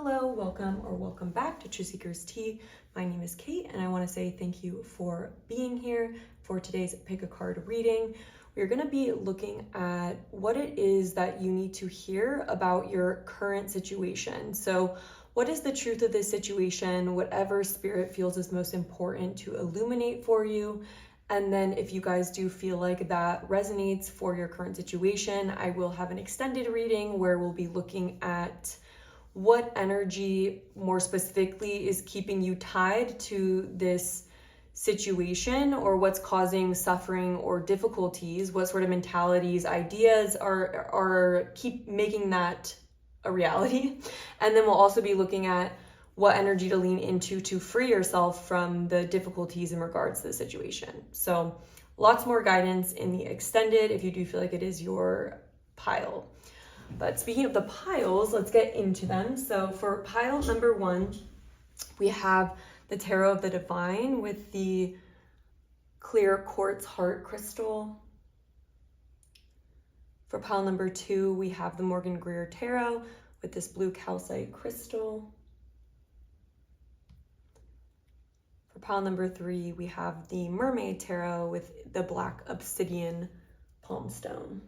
Hello, welcome back to Truthseekerstea. My name is Kate, and I want to say thank you for being here for today's Pick a Card reading. We're going to be looking at what it is that you need to hear about your current situation. So, what is the truth of this situation? Whatever spirit feels is most important to illuminate for you. And then if you guys do feel like that resonates for your current situation, I will have an extended reading where we'll be looking at what energy more specifically is keeping you tied to this situation, or what's causing suffering or difficulties, what sort of mentalities, ideas are keep making that a reality. And then we'll also be looking at what energy to lean into to free yourself from the difficulties in regards to the situation. So lots more guidance in the extended if you do feel like it is your pile. But speaking of the piles, let's get into them. So for pile number 1, we have the Tarot of the Divine with the clear quartz heart crystal. For pile number 2, we have the Greer Tarot with this blue calcite crystal. For pile number 3, we have the Mermaid Tarot with the black obsidian palm stone.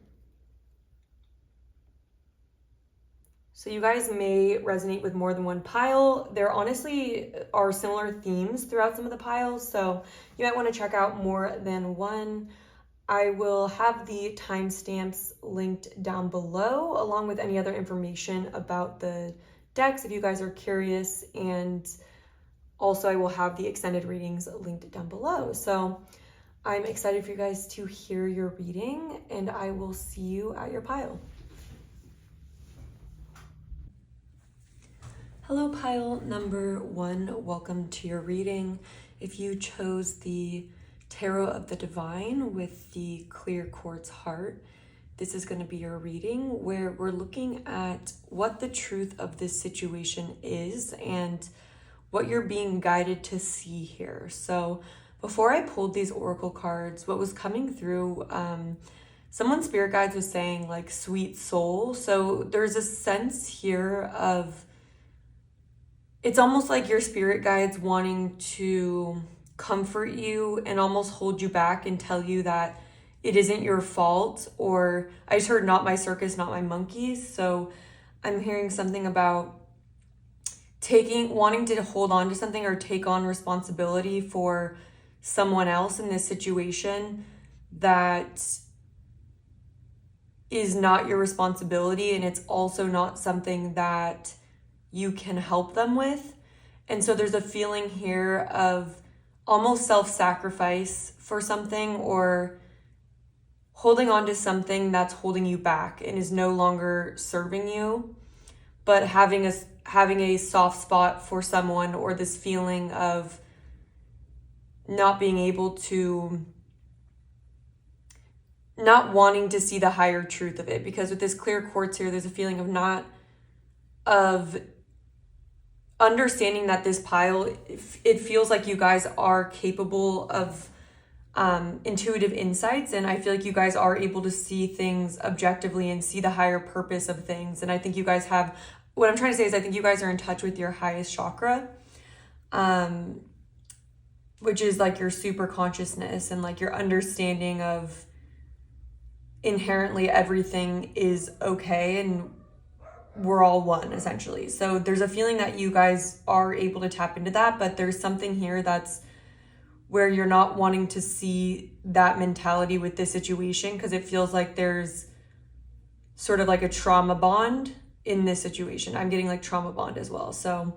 So you guys may resonate with more than one pile. There honestly are similar themes throughout some of the piles, so you might want to check out more than one. I will have the timestamps linked down below, along with any other information about the decks if you guys are curious, and also I will have the extended readings linked down below. So I'm excited for you guys to hear your reading, and I will see you at your pile. Hello, pile number 1. Welcome to your reading. If you chose the Tarot of the Divine with the clear quartz heart, this is going to be your reading where we're looking at what the truth of this situation is and what you're being guided to see here. So before I pulled these oracle cards, what was coming through, someone's spirit guides was saying like sweet soul. So there's a sense here of, it's almost like your spirit guides wanting to comfort you and almost hold you back and tell you that it isn't your fault. Or I just heard not my circus, not my monkeys. So I'm hearing something about wanting to hold on to something or take on responsibility for someone else in this situation that is not your responsibility, and it's also not something that you can help them with. And so there's a feeling here of almost self-sacrifice for something, or holding on to something that's holding you back and is no longer serving you, but having a soft spot for someone, or this feeling of not being able to, not wanting to see the higher truth of it. Because with this clear quartz here, there's a feeling of understanding that this pile, it feels like you guys are capable of intuitive insights, and I feel like you guys are able to see things objectively and see the higher purpose of things. And I think you guys have, what I'm trying to say is I think you guys are in touch with your highest chakra, which is like your super consciousness and like your understanding of inherently everything is okay and we're all one, essentially. So there's a feeling that you guys are able to tap into that, but there's something here that's where you're not wanting to see that mentality with this situation, because it feels like there's sort of like a trauma bond in this situation. I'm getting like trauma bond as well. So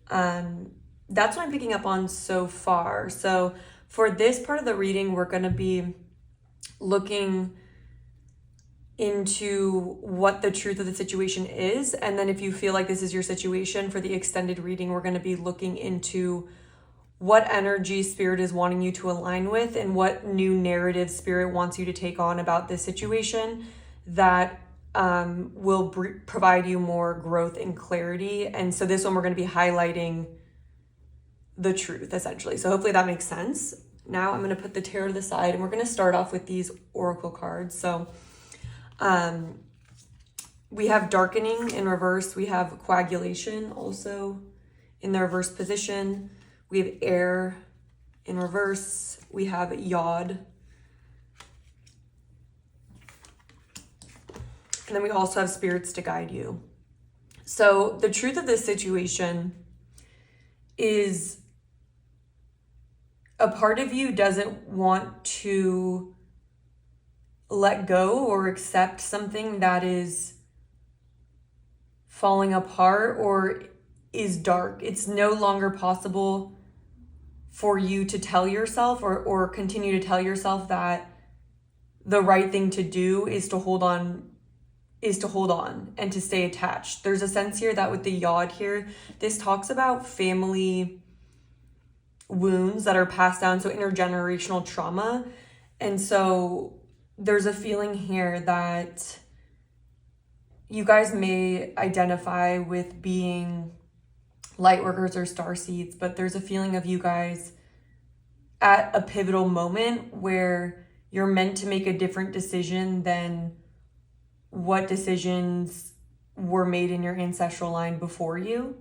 that's what I'm picking up on so far. So for this part of the reading, we're going to be looking into what the truth of the situation is. And then if you feel like this is your situation, for the extended reading, we're going to be looking into what energy spirit is wanting you to align with, and what new narrative spirit wants you to take on about this situation that will provide you more growth and clarity. And so this one, we're going to be highlighting the truth, essentially. So hopefully that makes sense. Now I'm going to put the tarot to the side, and we're going to start off with these oracle cards. So we have darkening in reverse. We have coagulation also in the reverse position. We have air in reverse. We have yod. And then we also have spirits to guide you. So the truth of this situation is a part of you doesn't want to let go or accept something that is falling apart or is dark. It's no longer possible for you to tell yourself or continue to tell yourself that the right thing to do is to hold on and to stay attached. There's a sense here that with the yod here, this talks about family wounds that are passed down, so intergenerational trauma. And so there's a feeling here that you guys may identify with being light workers or starseeds, but there's a feeling of you guys at a pivotal moment where you're meant to make a different decision than what decisions were made in your ancestral line before you.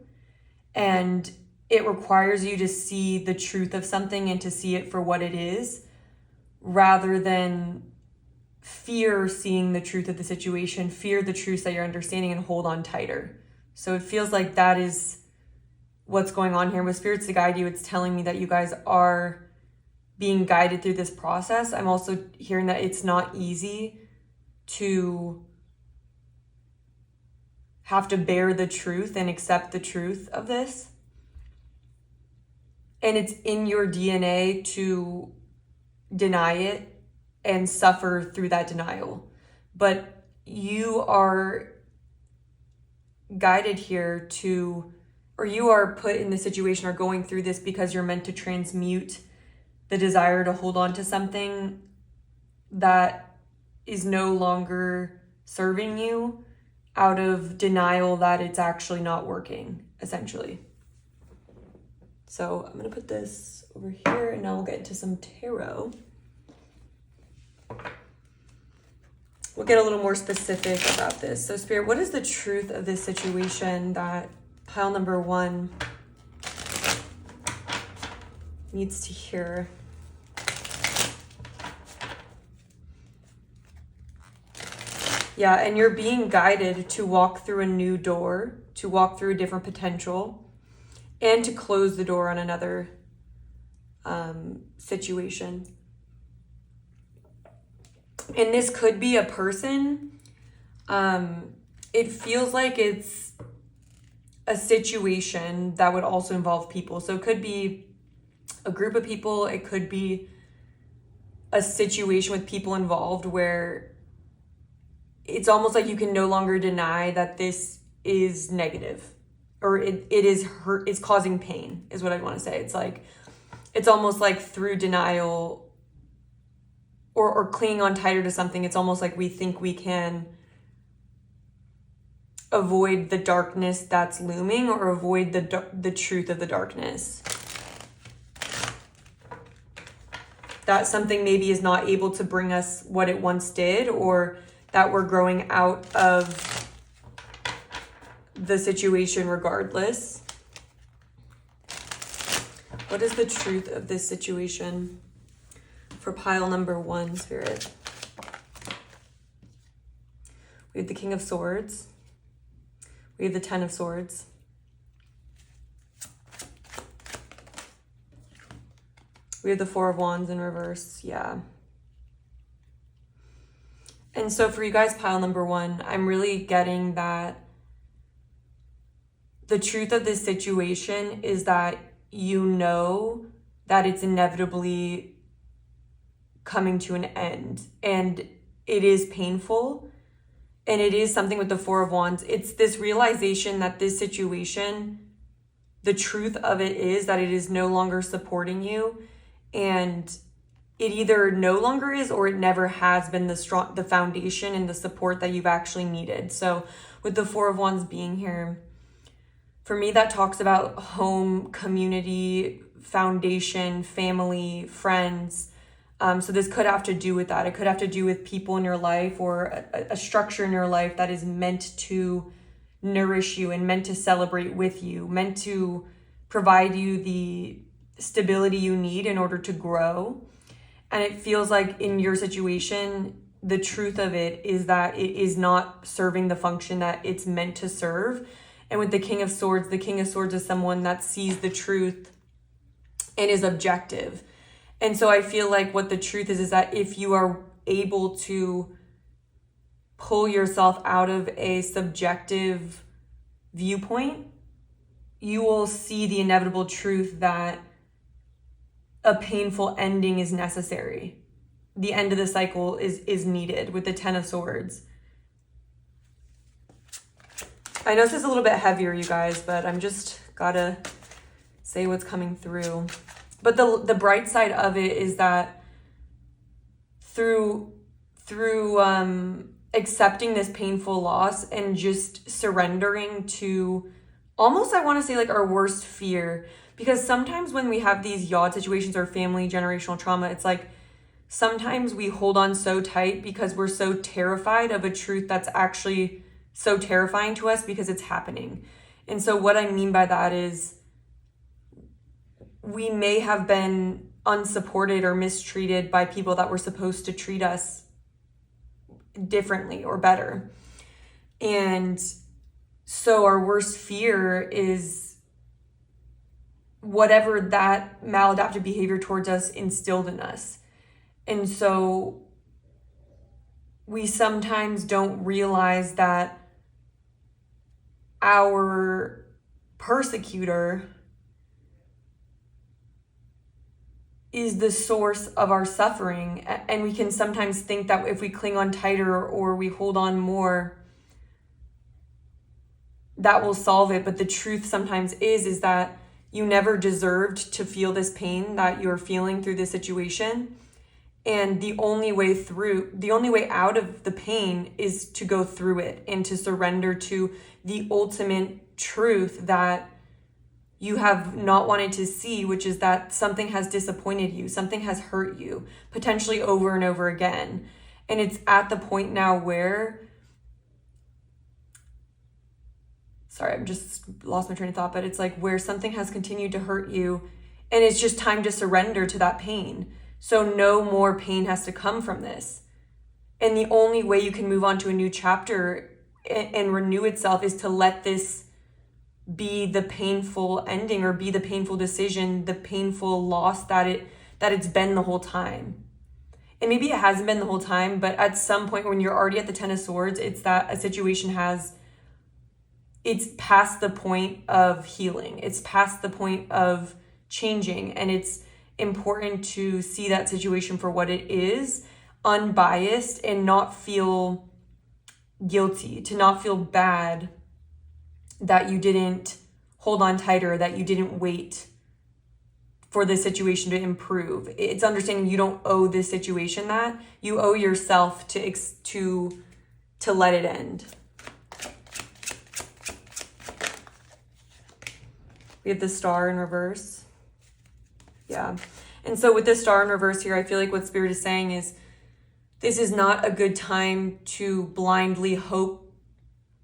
And it requires you to see the truth of something and to see it for what it is, rather than fear seeing the truth of the situation, fear the truths that you're understanding, and hold on tighter. So it feels like that is what's going on here. With spirits to guide you, it's telling me that you guys are being guided through this process. I'm also hearing that it's not easy to have to bear the truth and accept the truth of this. And it's in your DNA to deny it and suffer through that denial. But you are guided here to, or you are put in this situation or going through this because you're meant to transmute the desire to hold on to something that is no longer serving you, out of denial that it's actually not working, essentially. So I'm going to put this over here and now we'll get into some tarot. We'll get a little more specific about this. So Spirit, what is the truth of this situation that pile number 1 needs to hear? Yeah, and you're being guided to walk through a new door, to walk through a different potential, and to close the door on another situation. And this could be a person. It feels like it's a situation that would also involve people. So it could be a group of people. It could be a situation with people involved where it's almost like you can no longer deny that this is negative, or it is hurt, it's causing pain, is what I want to say. It's like, it's almost like through denial or clinging on tighter to something, it's almost like we think we can avoid the darkness that's looming or avoid the truth of the darkness. That something maybe is not able to bring us what it once did, or that we're growing out of the situation regardless. What is the truth of this situation for pile number 1, Spirit? We have the King of Swords. We have the 10 of Swords. We have the 4 of Wands in reverse. Yeah. And so for you guys, pile number 1, I'm really getting that the truth of this situation is that you know that it's inevitably coming to an end, and it is painful, and it is something with the 4 of Wands. It's this realization that this situation, the truth of it is that it is no longer supporting you, and it either no longer is or it never has been the foundation and the support that you've actually needed. So with the 4 of Wands being here, for me, that talks about home, community, foundation, family, friends, So this could have to do with that. It could have to do with people in your life or a structure in your life that is meant to nourish you and meant to celebrate with you, meant to provide you the stability you need in order to grow. And it feels like in your situation, the truth of it is that it is not serving the function that it's meant to serve. And with the King of Swords is someone that sees the truth and is objective. And so I feel like what the truth is that if you are able to pull yourself out of a subjective viewpoint, you will see the inevitable truth that a painful ending is necessary. The end of the cycle is needed with the Ten of Swords. I know this is a little bit heavier, you guys, but I'm just gotta say what's coming through. But the bright side of it is that through accepting this painful loss and just surrendering to almost, I want to say, like our worst fear, because sometimes when we have these yawed situations or family generational trauma, it's like sometimes we hold on so tight because we're so terrified of a truth that's actually so terrifying to us because it's happening. And so what I mean by that is we may have been unsupported or mistreated by people that were supposed to treat us differently or better. And so our worst fear is whatever that maladaptive behavior towards us instilled in us. And so we sometimes don't realize that our persecutor is the source of our suffering. And we can sometimes think that if we cling on tighter or we hold on more, that will solve it. But the truth sometimes is that you never deserved to feel this pain that you're feeling through this situation. And the only way out of the pain is to go through it and to surrender to the ultimate truth that you have not wanted to see, which is that something has disappointed you, something has hurt you, potentially over and over again. And it's at the point now where, sorry, I'm just lost my train of thought, but it's like where something has continued to hurt you and it's just time to surrender to that pain. So no more pain has to come from this. And the only way you can move on to a new chapter and renew itself is to let this be the painful ending or be the painful decision, the painful loss that it's been the whole time. And maybe it hasn't been the whole time, but at some point when you're already at the Ten of Swords, it's that a situation it's past the point of healing. It's past the point of changing. And it's important to see that situation for what it is, unbiased, and not feel guilty, to not feel bad that you didn't hold on tighter, that you didn't wait for the situation to improve. It's understanding you don't owe this situation that. You owe yourself to let it end. We have the Star in reverse. Yeah. And so with the Star in reverse here, I feel like what Spirit is saying is this is not a good time to blindly hope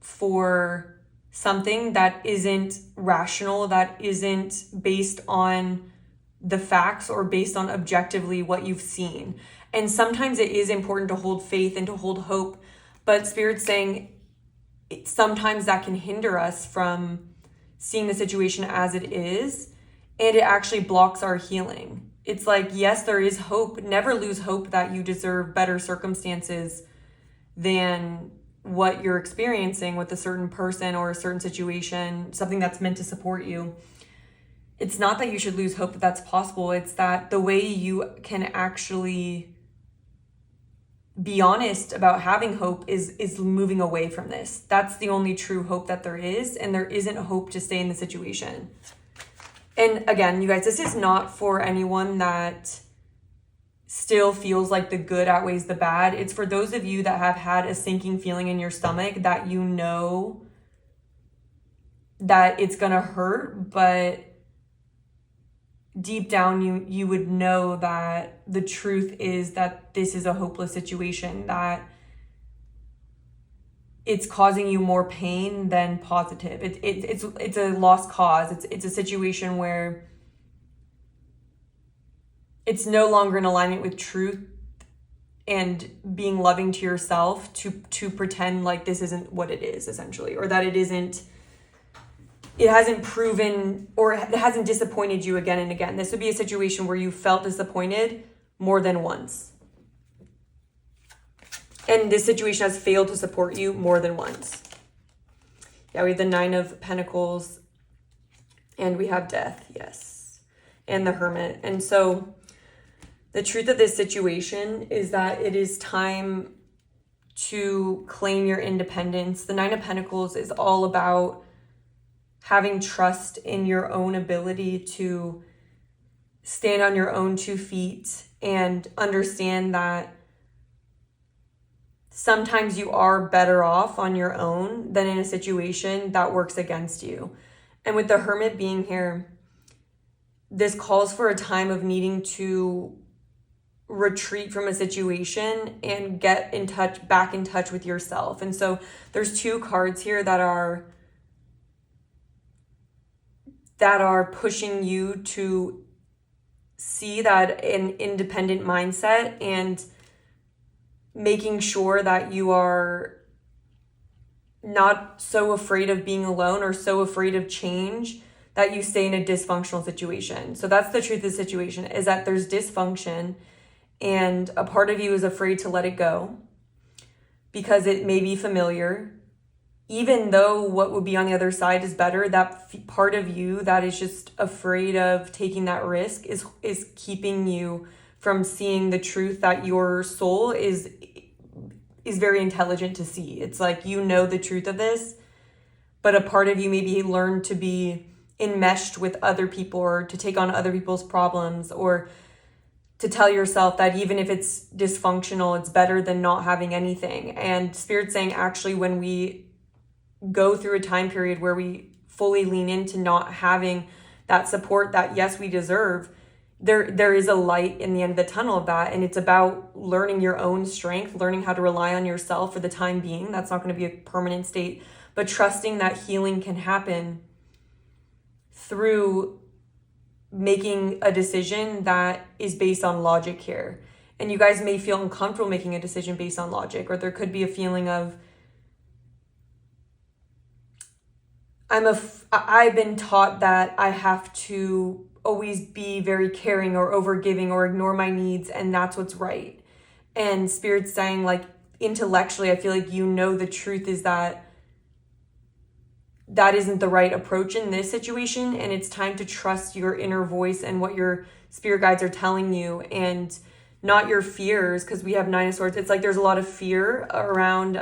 for something that isn't rational, that isn't based on the facts or based on objectively what you've seen. And sometimes it is important to hold faith and to hold hope, but Spirit's saying sometimes that can hinder us from seeing the situation as it is, and it actually blocks our healing. It's like, yes, there is hope. Never lose hope that you deserve better circumstances than what you're experiencing with a certain person or a certain situation, something that's meant to support you. It's not that you should lose hope that that's possible. It's that the way you can actually be honest about having hope is moving away from this. That's the only true hope that there is, and there isn't hope to stay in the situation. And again, you guys, this is not for anyone that still feels like the good outweighs the bad. It's for those of you that have had a sinking feeling in your stomach that you know that it's gonna hurt, but deep down you would know that the truth is that this is a hopeless situation, that it's causing you more pain than positive. It's a lost cause. It's a situation where it's no longer in alignment with truth and being loving to yourself to pretend like this isn't what it is, essentially, or that it hasn't proven, or it hasn't disappointed you again and again. This would be a situation where you felt disappointed more than once. And this situation has failed to support you more than once. Yeah, we have the 9 of Pentacles, and we have Death, yes, and the Hermit. And so the truth of this situation is that it is time to claim your independence. The 9 of Pentacles is all about having trust in your own ability to stand on your own 2 feet and understand that sometimes you are better off on your own than in a situation that works against you. And with the Hermit being here, this calls for a time of needing to retreat from a situation and get back in touch with yourself. And so there's 2 cards here that are pushing you to see that an independent mindset and making sure that you are not so afraid of being alone or so afraid of change that you stay in a dysfunctional situation. So that's the truth of the situation, is that there's dysfunction and a part of you is afraid to let it go because it may be familiar. Even though what would be on the other side is better, that part of you that is just afraid of taking that risk is keeping you from seeing the truth that your soul is very intelligent to see. It's like, you know the truth of this, but a part of you maybe learned to be enmeshed with other people or to take on other people's problems, or to tell yourself that even if it's dysfunctional, it's better than not having anything. And Spirit's saying, actually, when we go through a time period where we fully lean into not having that support that, yes, we deserve, there is a light in the end of the tunnel of that. And it's about learning your own strength, learning how to rely on yourself for the time being. That's not going to be a permanent state, but trusting that healing can happen through making a decision that is based on logic here. And you guys may feel uncomfortable making a decision based on logic, or there could be a feeling of, I've been taught that I have to always be very caring or overgiving or ignore my needs, and that's what's right. And Spirit's saying, like, intellectually, I feel like you know the truth is that isn't the right approach in this situation, and it's time to trust your inner voice and what your spirit guides are telling you, and not your fears, because we have 9 of Swords. It's like there's a lot of fear around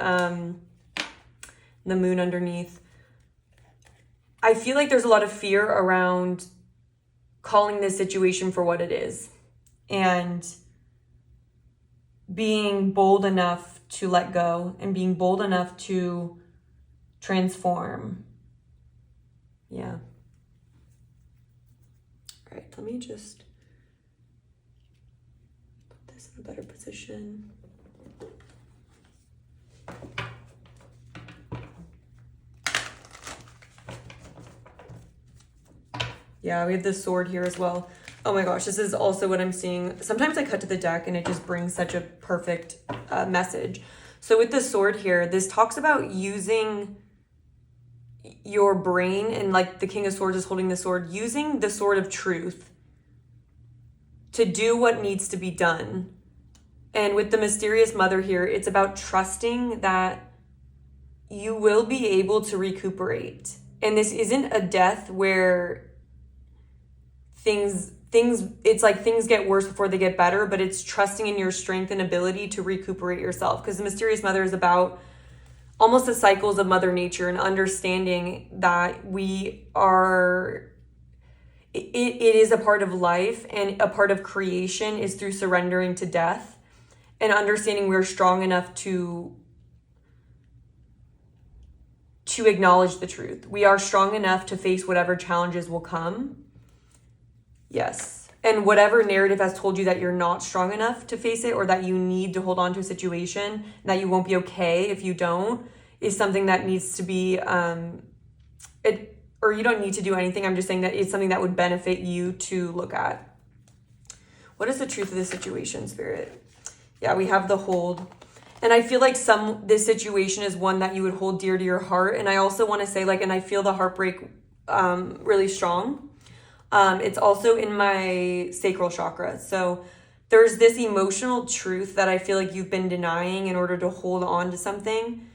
the moon underneath. I feel like there's a lot of fear around calling this situation for what it is and being bold enough to let go and being bold enough to transform. Yeah. All right, let me just put this in a better position. Yeah, we have the Sword here as well. Oh my gosh, this is also what I'm seeing. Sometimes I cut to the deck and it just brings such a perfect message. So with the Sword here, this talks about using your brain, and like the King of Swords is holding the sword, using the sword of truth to do what needs to be done. And with the Mysterious Mother here, it's about trusting that you will be able to recuperate. And this isn't a death where it's like things get worse before they get better, but it's trusting in your strength and ability to recuperate yourself. Because the Mysterious Mother is about almost the cycles of Mother Nature and understanding that we are, it is a part of life, and a part of creation is through surrendering to death and understanding we're strong enough to acknowledge the truth. We are strong enough to face whatever challenges will come. Yes. And whatever narrative has told you that you're not strong enough to face it, or that you need to hold on to a situation, and that you won't be okay if you don't, is something that needs to be, or you don't need to do anything. I'm just saying that it's something that would benefit you to look at. What is the truth of the situation, Spirit? Yeah, we have the hold. And I feel like this situation is one that you would hold dear to your heart. And I also want to say, like, and I feel the heartbreak really strong. It's also in my sacral chakra. So there's this emotional truth that I feel like you've been denying in order to hold on to something.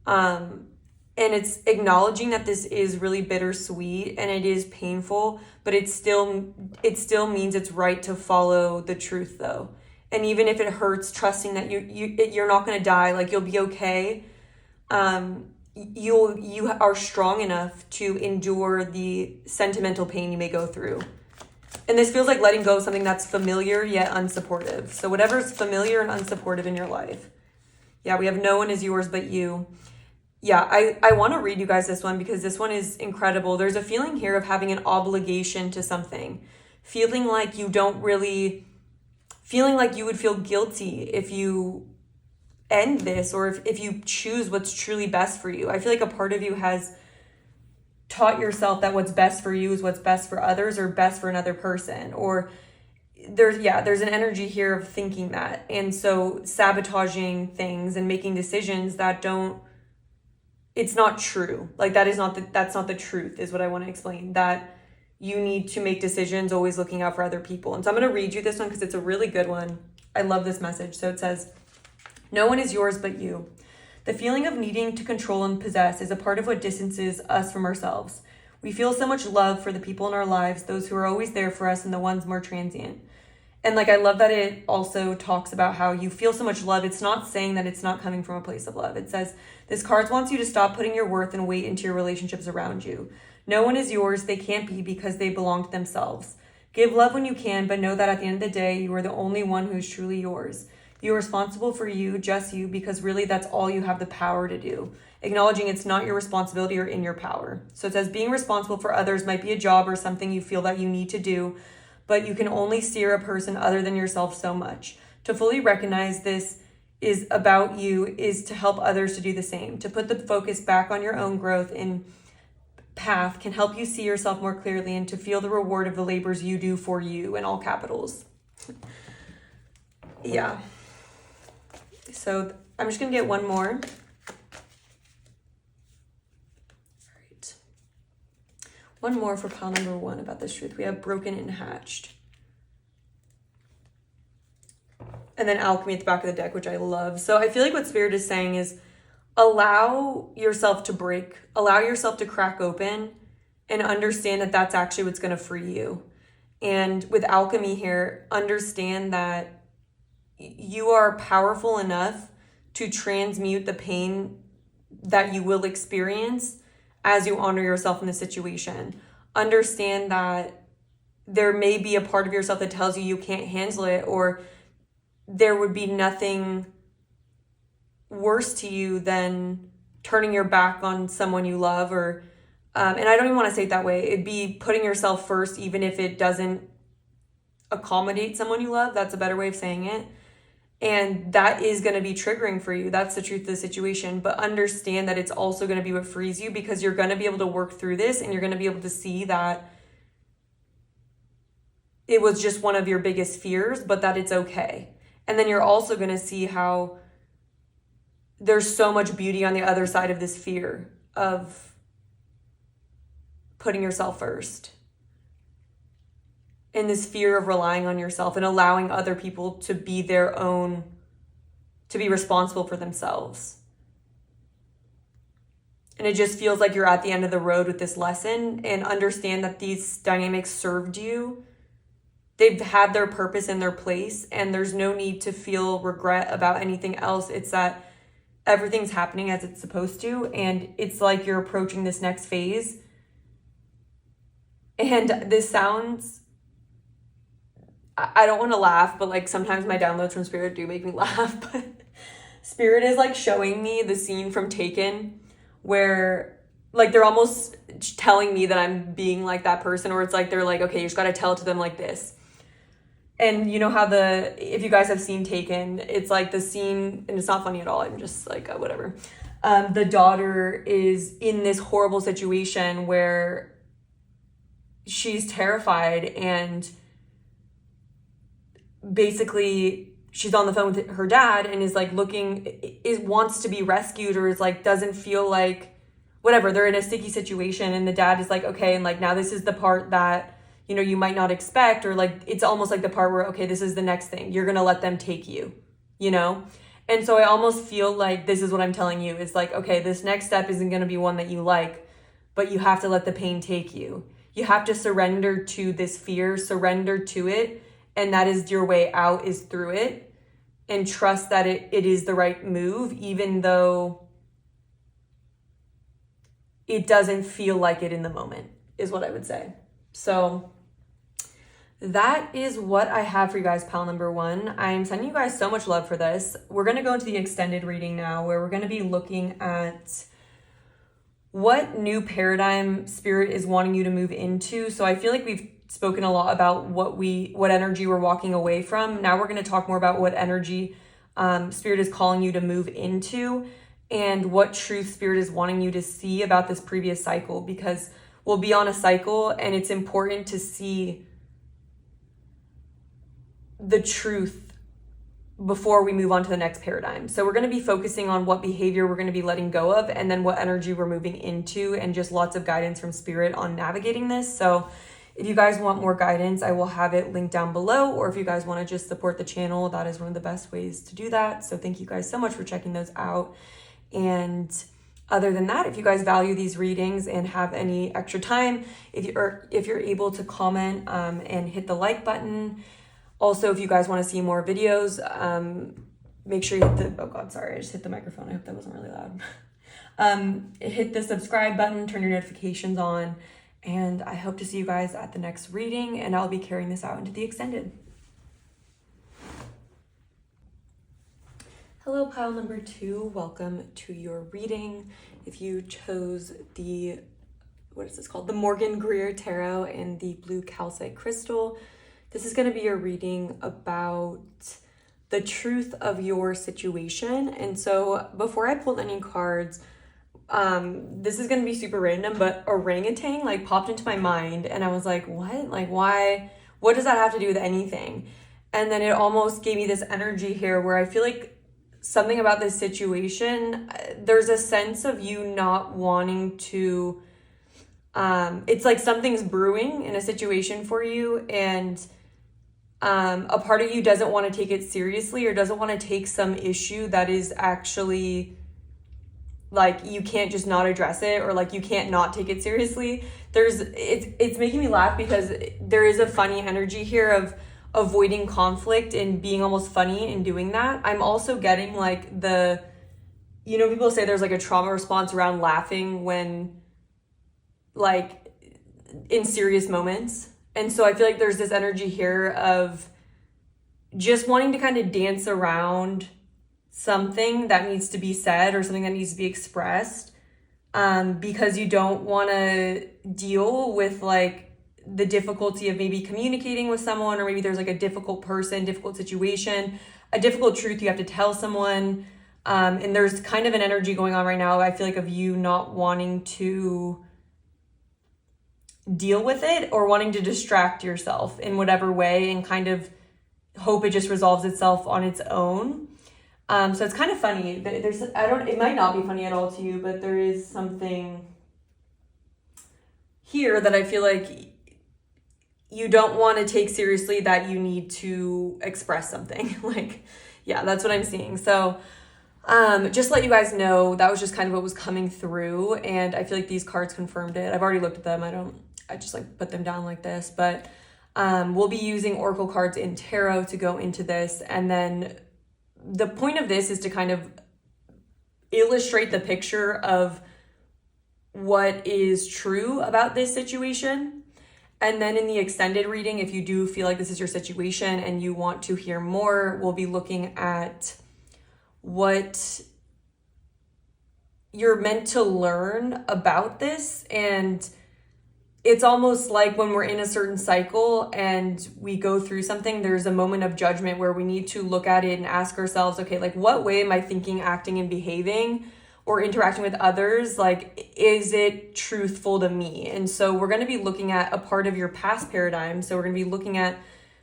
And it's acknowledging that this is really bittersweet and it is painful, but it still means it's right to follow the truth, though. And even if it hurts, trusting that you're not going to die, like, you'll be okay. You are strong enough to endure the sentimental pain you may go through. And this feels like letting go of something that's familiar yet unsupportive. So whatever's familiar and unsupportive in your life. Yeah, we have no one is yours but you. Yeah, I want to read you guys this one because this one is incredible. There's a feeling here of having an obligation to something. Feeling like you would feel guilty if you end this, or if you choose what's truly best for you. I feel like a part of you has taught yourself that what's best for you is what's best for others or best for another person. Or there's an energy here of thinking that. And so sabotaging things and making decisions that it's not true. Like, that's not the truth, is what I want to explain. That you need to make decisions always looking out for other people. And so I'm going to read you this one because it's a really good one. I love this message. So it says, no one is yours but you. The feeling of needing to control and possess is a part of what distances us from ourselves. We feel so much love for the people in our lives, those who are always there for us and the ones more transient. And like, I love that it also talks about how you feel so much love. It's not saying that it's not coming from a place of love. It says, this card wants you to stop putting your worth and weight into your relationships around you. No one is yours. They can't be, because they belong to themselves. Give love when you can, but know that at the end of the day, you are the only one who's truly yours. You're responsible for you, just you, because really that's all you have the power to do. Acknowledging it's not your responsibility or in your power. So it says, being responsible for others might be a job or something you feel that you need to do, but you can only steer a person other than yourself so much. To fully recognize this is about you is to help others to do the same. To put the focus back on your own growth and path can help you see yourself more clearly and to feel the reward of the labors you do for you, in all capitals. Yeah. So I'm just going to get one more. All right. One more for pile number 1 about this truth. We have broken and hatched. And then alchemy at the back of the deck, which I love. So I feel like what Spirit is saying is allow yourself to break, allow yourself to crack open, and understand that that's actually what's going to free you. And with alchemy here, understand that you are powerful enough to transmute the pain that you will experience as you honor yourself in the situation. Understand that there may be a part of yourself that tells you can't handle it, or there would be nothing worse to you than turning your back on someone you love, or and I don't even want to say it that way. It'd be putting yourself first, even if it doesn't accommodate someone you love. That's a better way of saying it. And that is going to be triggering for you. That's the truth of the situation. But understand that it's also going to be what frees you, because you're going to be able to work through this, and you're going to be able to see that it was just one of your biggest fears, but that it's okay. And then you're also going to see how there's so much beauty on the other side of this fear of putting yourself first. And this fear of relying on yourself and allowing other people to be to be responsible for themselves. And it just feels like you're at the end of the road with this lesson, and understand that these dynamics served you. They've had their purpose and their place, and there's no need to feel regret about anything else. It's that everything's happening as it's supposed to, and it's like you're approaching this next phase. And this sounds, I don't want to laugh, but like sometimes my downloads from Spirit do make me laugh, but Spirit is like showing me the scene from Taken where like they're almost telling me that I'm being like that person, or it's like they're like, okay, you just got to tell it to them like this. And you know how if you guys have seen Taken, it's like the scene, and it's not funny at all, I'm just like, whatever. The daughter is in this horrible situation where she's terrified, and basically she's on the phone with her dad and is like wants to be rescued, or is like, doesn't feel like, whatever, they're in a sticky situation, and the dad is like, okay, and like, now this is the part that, you know, you might not expect, or like, it's almost like the part where, okay, this is the next thing, you're gonna let them take you, you know? And so I almost feel like this is what I'm telling you. It's like, okay, this next step isn't gonna be one that you like, but you have to let the pain take you. You have to surrender to this fear, surrender to it, and that is your way out, is through it, and trust that it is the right move, even though it doesn't feel like it in the moment, is what I would say. So that is what I have for you guys, pile number one. I'm sending you guys so much love for this. We're going to go into the extended reading now, where we're going to be looking at what new paradigm Spirit is wanting you to move into. So I feel like we've spoken a lot about what energy we're walking away from. Now we're going to talk more about what energy Spirit is calling you to move into, and what truth Spirit is wanting you to see about this previous cycle, because we'll be on a cycle, and it's important to see the truth before we move on to the next paradigm. So we're going to be focusing on what behavior we're going to be letting go of, and then what energy we're moving into, and just lots of guidance from Spirit on navigating this. So if you guys want more guidance, I will have it linked down below, or if you guys want to just support the channel, that is one of the best ways to do that. So thank you guys so much for checking those out. And other than that, if you guys value these readings and have any extra time, if you're able to comment and hit the like button. Also, if you guys want to see more videos, make sure you hit the, oh God, sorry, I just hit the microphone. I hope that wasn't really loud. Hit the subscribe button, turn your notifications on, and I hope to see you guys at the next reading, and I'll be carrying this out into the extended. Hello, pile number two. Welcome to your reading. If you chose the, what is this called? The Morgan Greer Tarot and the blue calcite crystal, this is going to be a reading about the truth of your situation. And so before I pulled any cards, this is going to be super random, but orangutan like popped into my mind, and I was like, what? Like, why? What does that have to do with anything? And then it almost gave me this energy here where I feel like something about this situation, there's a sense of you not wanting to, it's like something's brewing in a situation for you, and a part of you doesn't want to take it seriously, or doesn't want to take some issue that is actually like, you can't just not address it, or like you can't not take it seriously. It's making me laugh because there is a funny energy here of avoiding conflict and being almost funny in doing that. I'm also getting like you know, people say there's like a trauma response around laughing when like in serious moments. And so I feel like there's this energy here of just wanting to kind of dance around something that needs to be said, or something that needs to be expressed, because you don't want to deal with like the difficulty of maybe communicating with someone, or maybe there's like a difficult person, difficult situation, a difficult truth you have to tell someone. And there's kind of an energy going on right now, I feel like, of you not wanting to deal with it, or wanting to distract yourself in whatever way and kind of hope it just resolves itself on its own. So it's kind of funny. It might not be funny at all to you, but there is something here that I feel like you don't want to take seriously, that you need to express something. Like, yeah, that's what I'm seeing. So just let you guys know, that was just kind of what was coming through, and I feel like these cards confirmed it. I've already looked at them. I just like put them down like this, but we'll be using oracle cards in tarot to go into this. And then the point of this is to kind of illustrate the picture of what is true about this situation. And then in the extended reading, if you do feel like this is your situation and you want to hear more, we'll be looking at what you're meant to learn about this, and it's almost like when we're in a certain cycle and we go through something, there's a moment of judgment where we need to look at it and ask ourselves, okay, like what way am I thinking, acting, and behaving or interacting with others? Like, is it truthful to me? And so we're going to be looking at a part of your past paradigm. So we're going to be looking at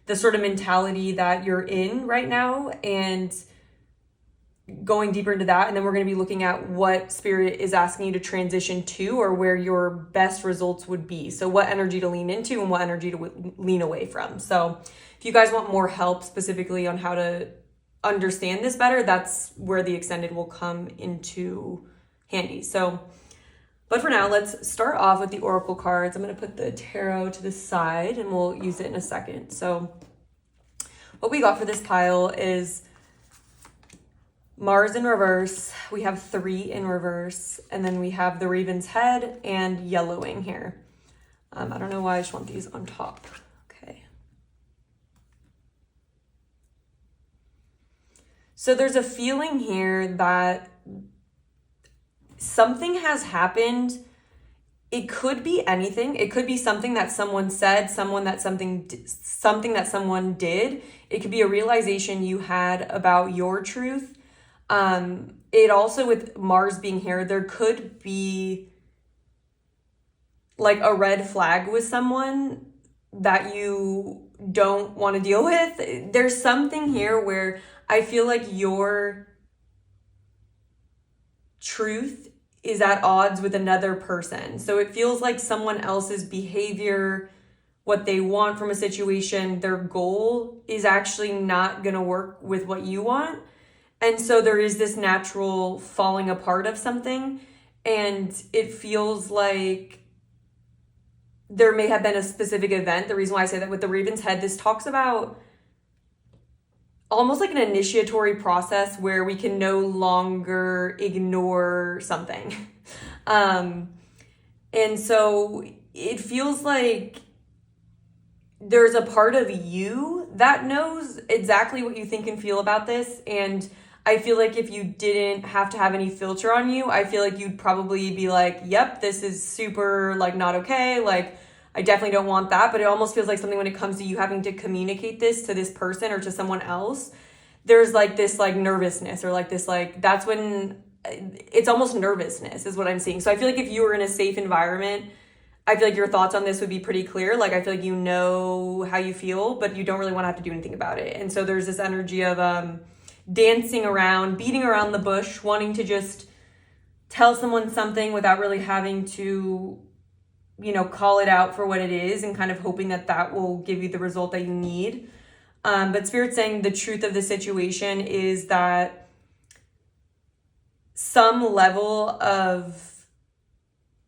the sort of mentality that you're in right now and going deeper into that. And then we're going to be looking at what spirit is asking you to transition to, or where your best results would be. So what energy to lean into and what energy to lean away from. So if you guys want more help specifically on how to understand this better, that's where the extended will come into handy. So, but for now, let's start off with the oracle cards. I'm going to put the tarot to the side and we'll use it in a second. So what we got for this pile is Mars in reverse, we have 3 in reverse, and then we have the raven's head and yellowing here. I don't know why I just want these on top. Okay. So there's a feeling here that something has happened. It could be anything. It could be something that someone said, something that someone did. It could be a realization you had about your truth. It also, with Mars being here, there could be like a red flag with someone that you don't want to deal with. There's something here where I feel like your truth is at odds with another person. So it feels like someone else's behavior, what they want from a situation, their goal is actually not going to work with what you want. And so there is this natural falling apart of something, and it feels like there may have been a specific event. The reason why I say that with the raven's head, this talks about almost like an initiatory process where we can no longer ignore something. And so it feels like there's a part of you that knows exactly what you think and feel about this. And I feel like if you didn't have to have any filter on you, I feel like you'd probably be like, yep, this is super like not okay. Like, I definitely don't want that. But it almost feels like something when it comes to you having to communicate this to this person or to someone else, there's like this like nervousness or like this, like, that's when it's almost nervousness is what I'm seeing. So I feel like if you were in a safe environment, I feel like your thoughts on this would be pretty clear. Like, I feel like you know how you feel, but you don't really want to have to do anything about it. And so there's this energy of dancing around, beating around the bush, wanting to just tell someone something without really having to, you know, call it out for what it is, and kind of hoping that that will give you the result that you need. But Spirit's saying the truth of the situation is that some level of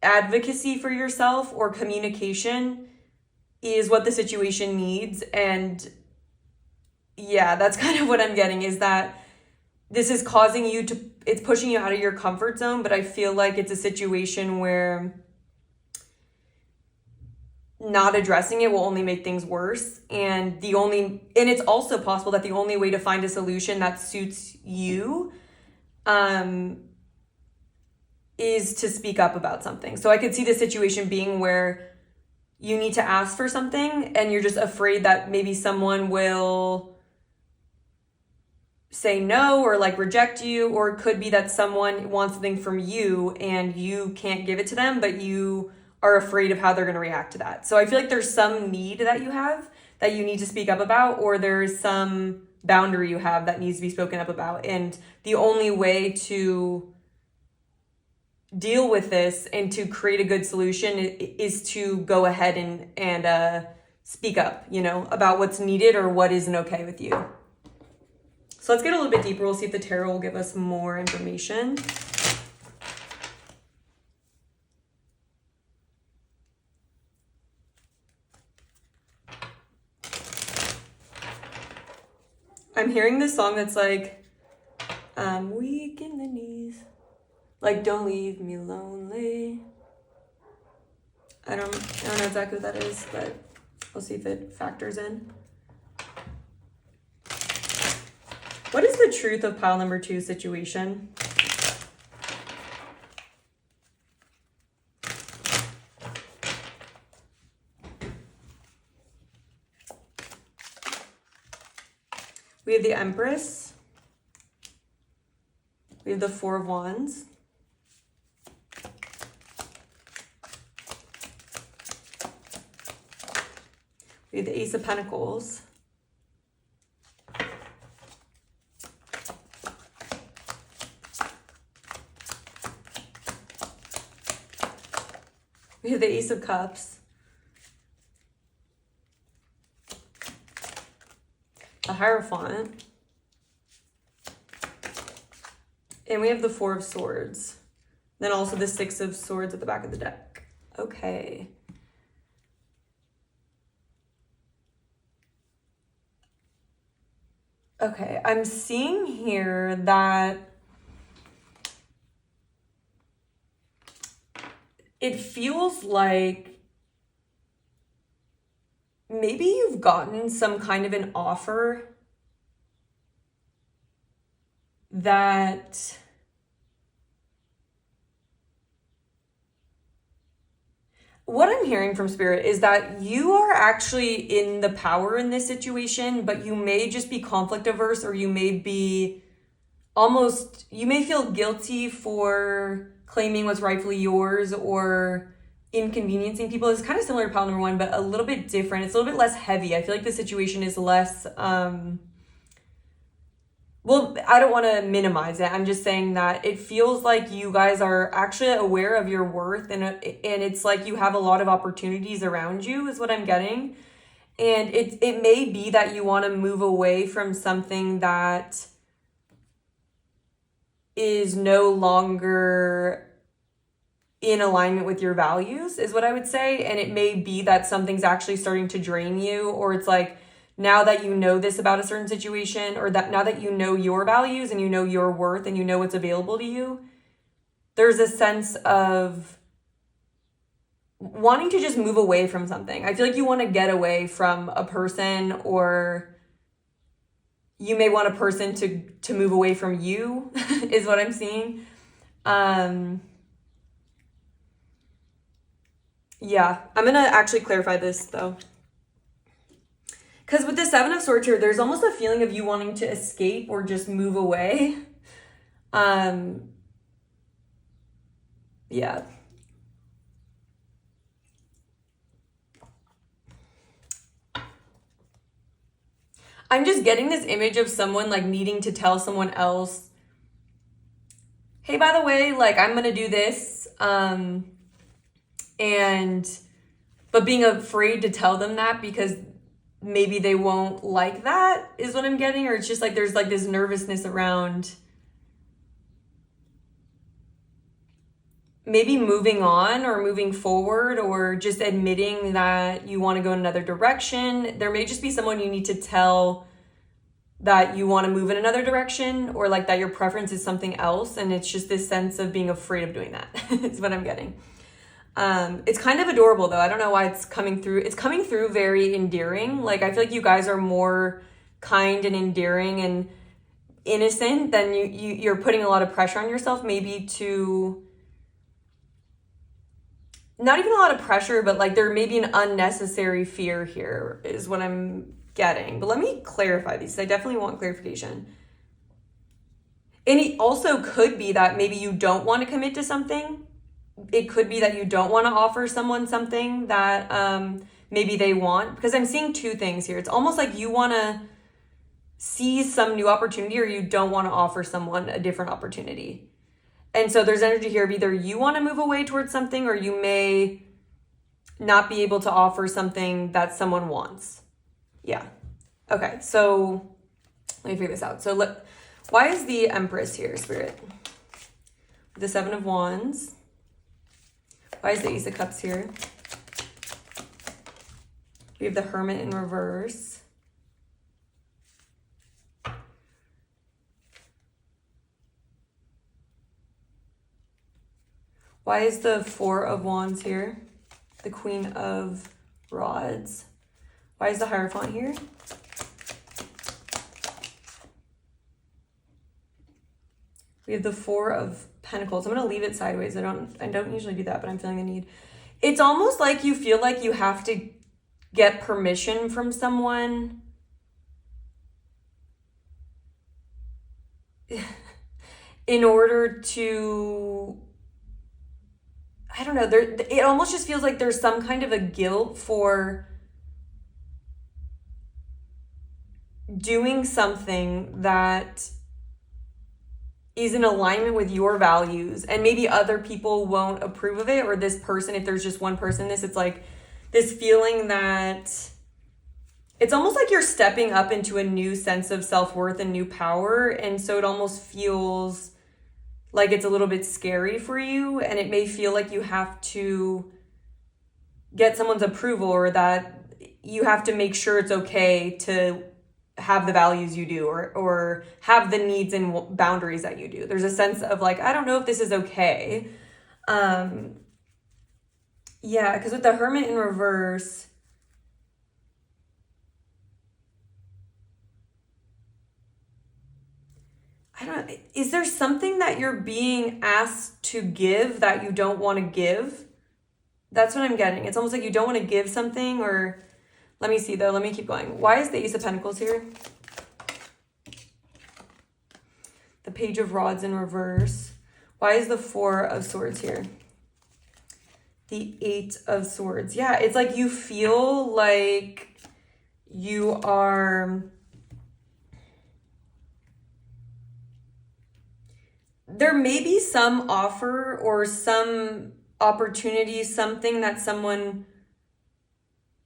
advocacy for yourself or communication is what the situation needs. And yeah, that's kind of what I'm getting, is that this is causing you to, it's pushing you out of your comfort zone, but I feel like it's a situation where not addressing it will only make things worse. And it's also possible that the only way to find a solution that suits you is to speak up about something. So I could see the situation being where you need to ask for something and you're just afraid that maybe someone will say no or like reject you, or it could be that someone wants something from you and you can't give it to them, but you are afraid of how they're going to react to that. So I feel like there's some need that you have that you need to speak up about, or there's some boundary you have that needs to be spoken up about. And the only way to deal with this and to create a good solution is to go ahead and speak up, you know, about what's needed or what isn't okay with you. So let's get a little bit deeper. We'll see if the tarot will give us more information. I'm hearing this song that's like, I'm weak in the knees. Like, don't leave me lonely. I don't know exactly what that is, but we'll see if it factors in. What is the truth of pile number 2 situation? We have the Empress. We have the Four of Wands. We have the Ace of Pentacles. We have the Ace of Cups. The Hierophant. And we have the Four of Swords. Then also the Six of Swords at the back of the deck. Okay. Okay, I'm seeing here that it feels like maybe you've gotten some kind of an offer that what I'm hearing from Spirit is that you are actually in the power in this situation, but you may just be conflict averse, or you may be almost, you may feel guilty for claiming what's rightfully yours or inconveniencing people. It's kind of similar to pile number one, but a little bit different. It's a little bit less heavy. I feel like the situation is less, well, I don't want to minimize it. I'm just saying that it feels like you guys are actually aware of your worth, and it's like you have a lot of opportunities around you is what I'm getting. And it may be that you want to move away from something that is no longer in alignment with your values is what I would say. And it may be that something's actually starting to drain you, or it's like, now that you know this about a certain situation, or that now that you know your values and you know your worth and you know what's available to you, there's a sense of wanting to just move away from something. I feel like you want to get away from a person, or you may want a person to move away from you is what I'm seeing. Yeah, I'm going to actually clarify this though. Because with the Seven of Swords here, there's almost a feeling of you wanting to escape or just move away. Yeah. I'm just getting this image of someone like needing to tell someone else, hey, by the way, like I'm going to do this. But being afraid to tell them that because maybe they won't like that is what I'm getting. Or it's just like there's like this nervousness around maybe moving on or moving forward, or just admitting that you want to go in another direction. There may just be someone you need to tell that you want to move in another direction, or like that your preference is something else. And it's just this sense of being afraid of doing that. It's what I'm getting. It's kind of adorable though. I don't know why it's coming through. It's coming through very endearing. Like I feel like you guys are more kind and endearing and innocent than you're putting a lot of pressure on yourself, maybe to not even a lot of pressure, but like there may be an unnecessary fear here is what I'm getting. But let me clarify these. I definitely want clarification. And it also could be that maybe you don't want to commit to something. It could be that you don't want to offer someone something that maybe they want, because I'm seeing two things here. It's almost like you want to seize some new opportunity, or you don't want to offer someone a different opportunity. And so there's energy here of either you want to move away towards something, or you may not be able to offer something that someone wants. Yeah. Okay, so let me figure this out. So look, why is the Empress here, Spirit? The Seven of Wands. Why is the Ace of Cups here? We have the Hermit in reverse. Why is the Four of Wands here? The Queen of Rods. Why is the Hierophant here? We have the Four of Pentacles. I'm going to leave it sideways. I don't usually do that, but I'm feeling the need. It's almost like you feel like you have to get permission from someone in order to, I don't know, it almost just feels like there's some kind of a guilt for doing something that is in alignment with your values, and maybe other people won't approve of it, or this person, if there's just one person, it's like this feeling that it's almost like you're stepping up into a new sense of self-worth and new power, and so it almost feels like it's a little bit scary for you, and it may feel like you have to get someone's approval, or that you have to make sure it's okay to have the values you do, or have the needs and boundaries that you do. There's a sense of like, I don't know if this is okay. Yeah, because with the Hermit in reverse, I don't know, is there something that you're being asked to give that you don't want to give? That's what I'm getting. It's almost like you don't want to give something, or let me see though, let me keep going. Why is the Ace of Pentacles here? The Page of Rods in reverse. Why is the Four of Swords here? The Eight of Swords. Yeah, it's like you feel like you are... There may be some offer or some opportunity, something that someone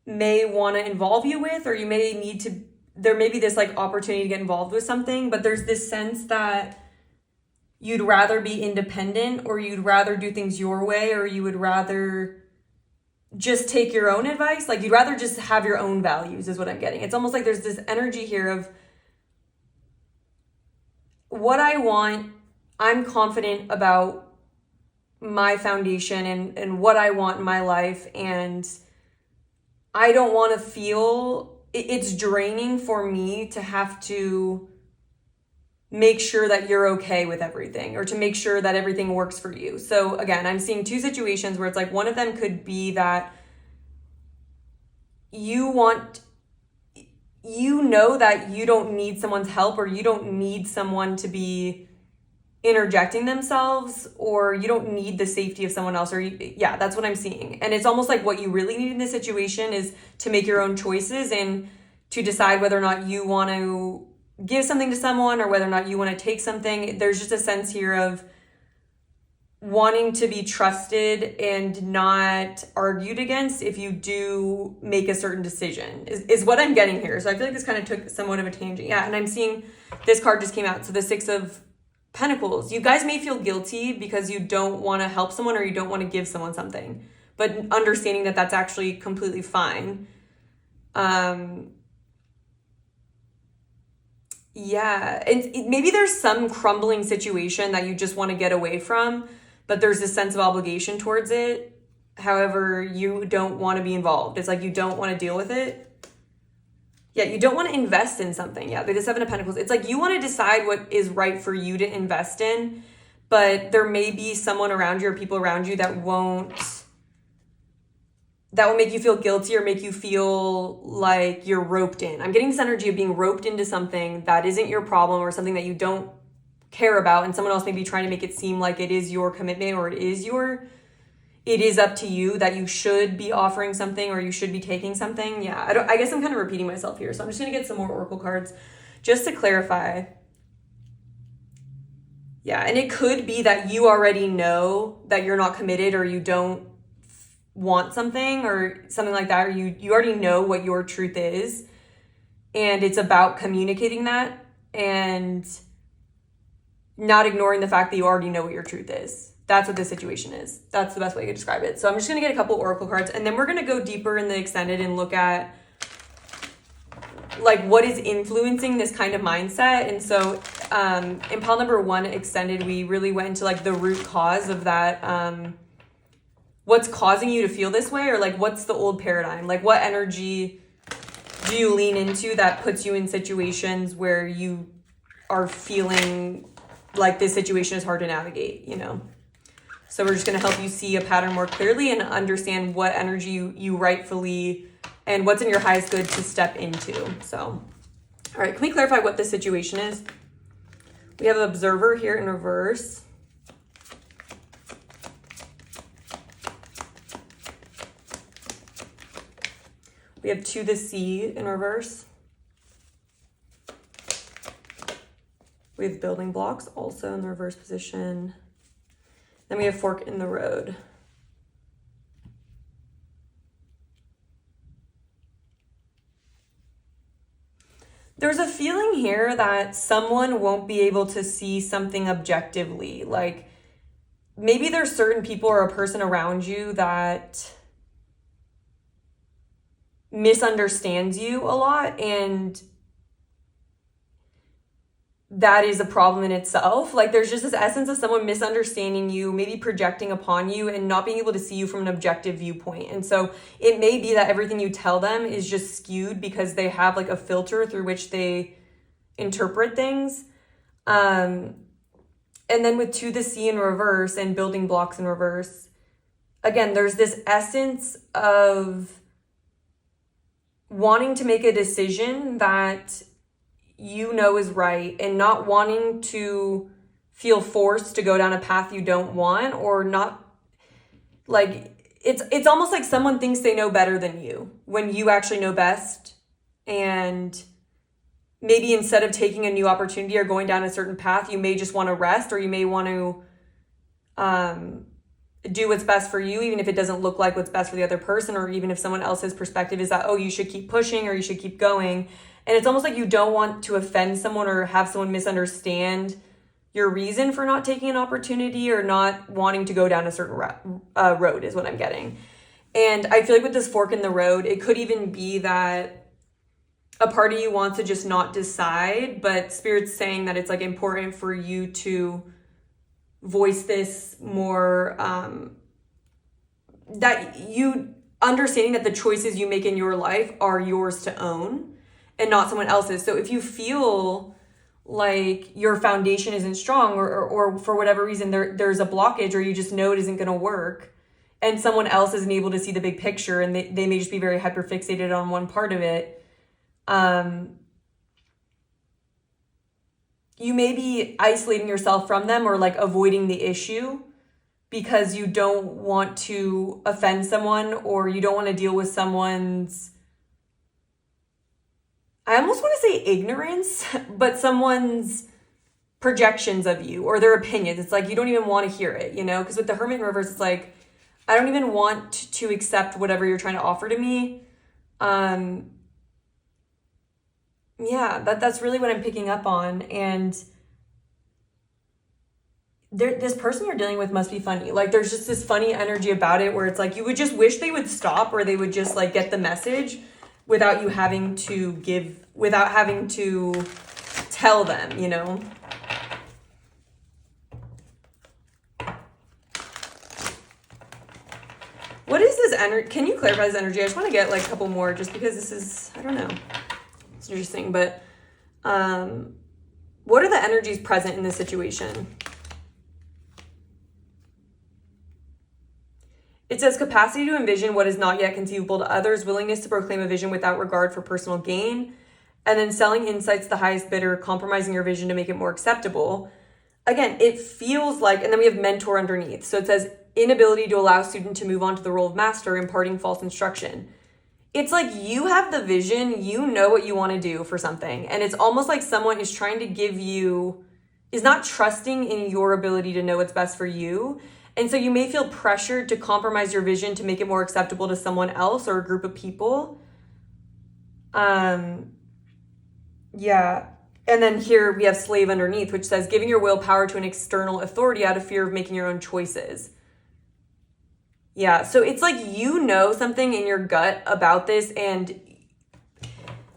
may want to involve you with, or you may need to, there may be this like opportunity to get involved with something, but there's this sense that you'd rather be independent, or you'd rather do things your way, or you would rather just take your own advice. Like you'd rather just have your own values is what I'm getting. It's almost like there's this energy here of what I want. I'm confident about my foundation and what I want in my life, and I don't want to feel, it's draining for me to have to make sure that you're okay with everything, or to make sure that everything works for you. So again, I'm seeing two situations where it's like one of them could be that you know that you don't need someone's help, or you don't need someone to be interjecting themselves, or you don't need the safety of someone else, or yeah, that's what I'm seeing. And it's almost like what you really need in this situation is to make your own choices and to decide whether or not you want to give something to someone, or whether or not you want to take something. There's just a sense here of wanting to be trusted and not argued against if you do make a certain decision is what I'm getting here. So I feel like this kind of took somewhat of a tangent. Yeah, and I'm seeing this card just came out. So the Six of Pentacles. You guys may feel guilty because you don't want to help someone, or you don't want to give someone something, but understanding that that's actually completely fine. Yeah, and maybe there's some crumbling situation that you just want to get away from, but there's this sense of obligation towards it. However, you don't want to be involved. It's like you don't want to deal with it. Yeah, you don't want to invest in something. Yeah, the Seven of Pentacles. It's like you want to decide what is right for you to invest in, but there may be someone around you or people around you that will make you feel guilty, or make you feel like you're roped in. I'm getting this energy of being roped into something that isn't your problem, or something that you don't care about, and someone else may be trying to make it seem like it is your commitment, or it is up to you, that you should be offering something, or you should be taking something. Yeah, I guess I'm kind of repeating myself here. So I'm just going to get some more oracle cards just to clarify. Yeah, and it could be that you already know that you're not committed, or you don't want something, or something like that, or you already know what your truth is, and it's about communicating that and not ignoring the fact that you already know what your truth is. That's what this situation is. That's the best way to describe it. So I'm just going to get a couple oracle cards, and then we're going to go deeper in the extended and look at like what is influencing this kind of mindset. And so in pile number 1 extended, we really went into like the root cause of that. What's causing you to feel this way, or like what's the old paradigm? Like what energy do you lean into that puts you in situations where you are feeling like this situation is hard to navigate, you know? So we're just going to help you see a pattern more clearly and understand what energy you rightfully, and what's in your highest good to step into. So, all right, can we clarify what this situation is? We have Observer here in reverse. We have To the Sea in reverse. We have Building Blocks also in the reverse position. Then we have Fork in the Road. There's a feeling here that someone won't be able to see something objectively. Like maybe there's certain people or a person around you that misunderstands you a lot, and that is a problem in itself. Like there's just this essence of someone misunderstanding you, maybe projecting upon you and not being able to see you from an objective viewpoint. And so it may be that everything you tell them is just skewed because they have like a filter through which they interpret things. And then with To the Sea in reverse and Building Blocks in reverse, again, there's this essence of wanting to make a decision that you know is right and not wanting to feel forced to go down a path you don't want, or not, like it's almost like someone thinks they know better than you when you actually know best. And maybe instead of taking a new opportunity or going down a certain path, you may just want to rest, or you may want to do what's best for you, even if it doesn't look like what's best for the other person, or even if someone else's perspective is that, oh, you should keep pushing or you should keep going. And it's almost like you don't want to offend someone or have someone misunderstand your reason for not taking an opportunity or not wanting to go down a certain road is what I'm getting. And I feel like with this fork in the road, it could even be that a part of you wants to just not decide, but Spirit's saying that it's like important for you to voice this more, that you understanding that the choices you make in your life are yours to own and not someone else's. So if you feel like your foundation isn't strong, or for whatever reason there's a blockage, or you just know it isn't going to work, and someone else isn't able to see the big picture, and they may just be very hyper fixated on one part of it, you may be isolating yourself from them or like avoiding the issue because you don't want to offend someone, or you don't want to deal with someone's, I almost want to say ignorance, but someone's projections of you or their opinions. It's like you don't even want to hear it, you know? Because with the Hermit in reverse, it's like, I don't even want to accept whatever you're trying to offer to me. Yeah, that's really what I'm picking up on. And this person you're dealing with must be funny. Like there's just this funny energy about it where it's like you would just wish they would stop, or they would just like get the message without you having to tell them, you know? What is this energy? Can you clarify this energy? I just want to get like a couple more, just because this is, I don't know. It's interesting, but what are the energies present in this situation? It says capacity to envision what is not yet conceivable to others, willingness to proclaim a vision without regard for personal gain, and then selling insights to the highest bidder, compromising your vision to make it more acceptable. Again, it feels like, and then we have mentor underneath. So it says inability to allow student to move on to the role of master, imparting false instruction. It's like you have the vision, you know what you want to do for something. And it's almost like someone is trying to is not trusting in your ability to know what's best for you. And so you may feel pressured to compromise your vision to make it more acceptable to someone else or a group of people. Yeah. And then here we have slave underneath, which says giving your willpower to an external authority out of fear of making your own choices. Yeah, so it's like you know something in your gut about this, and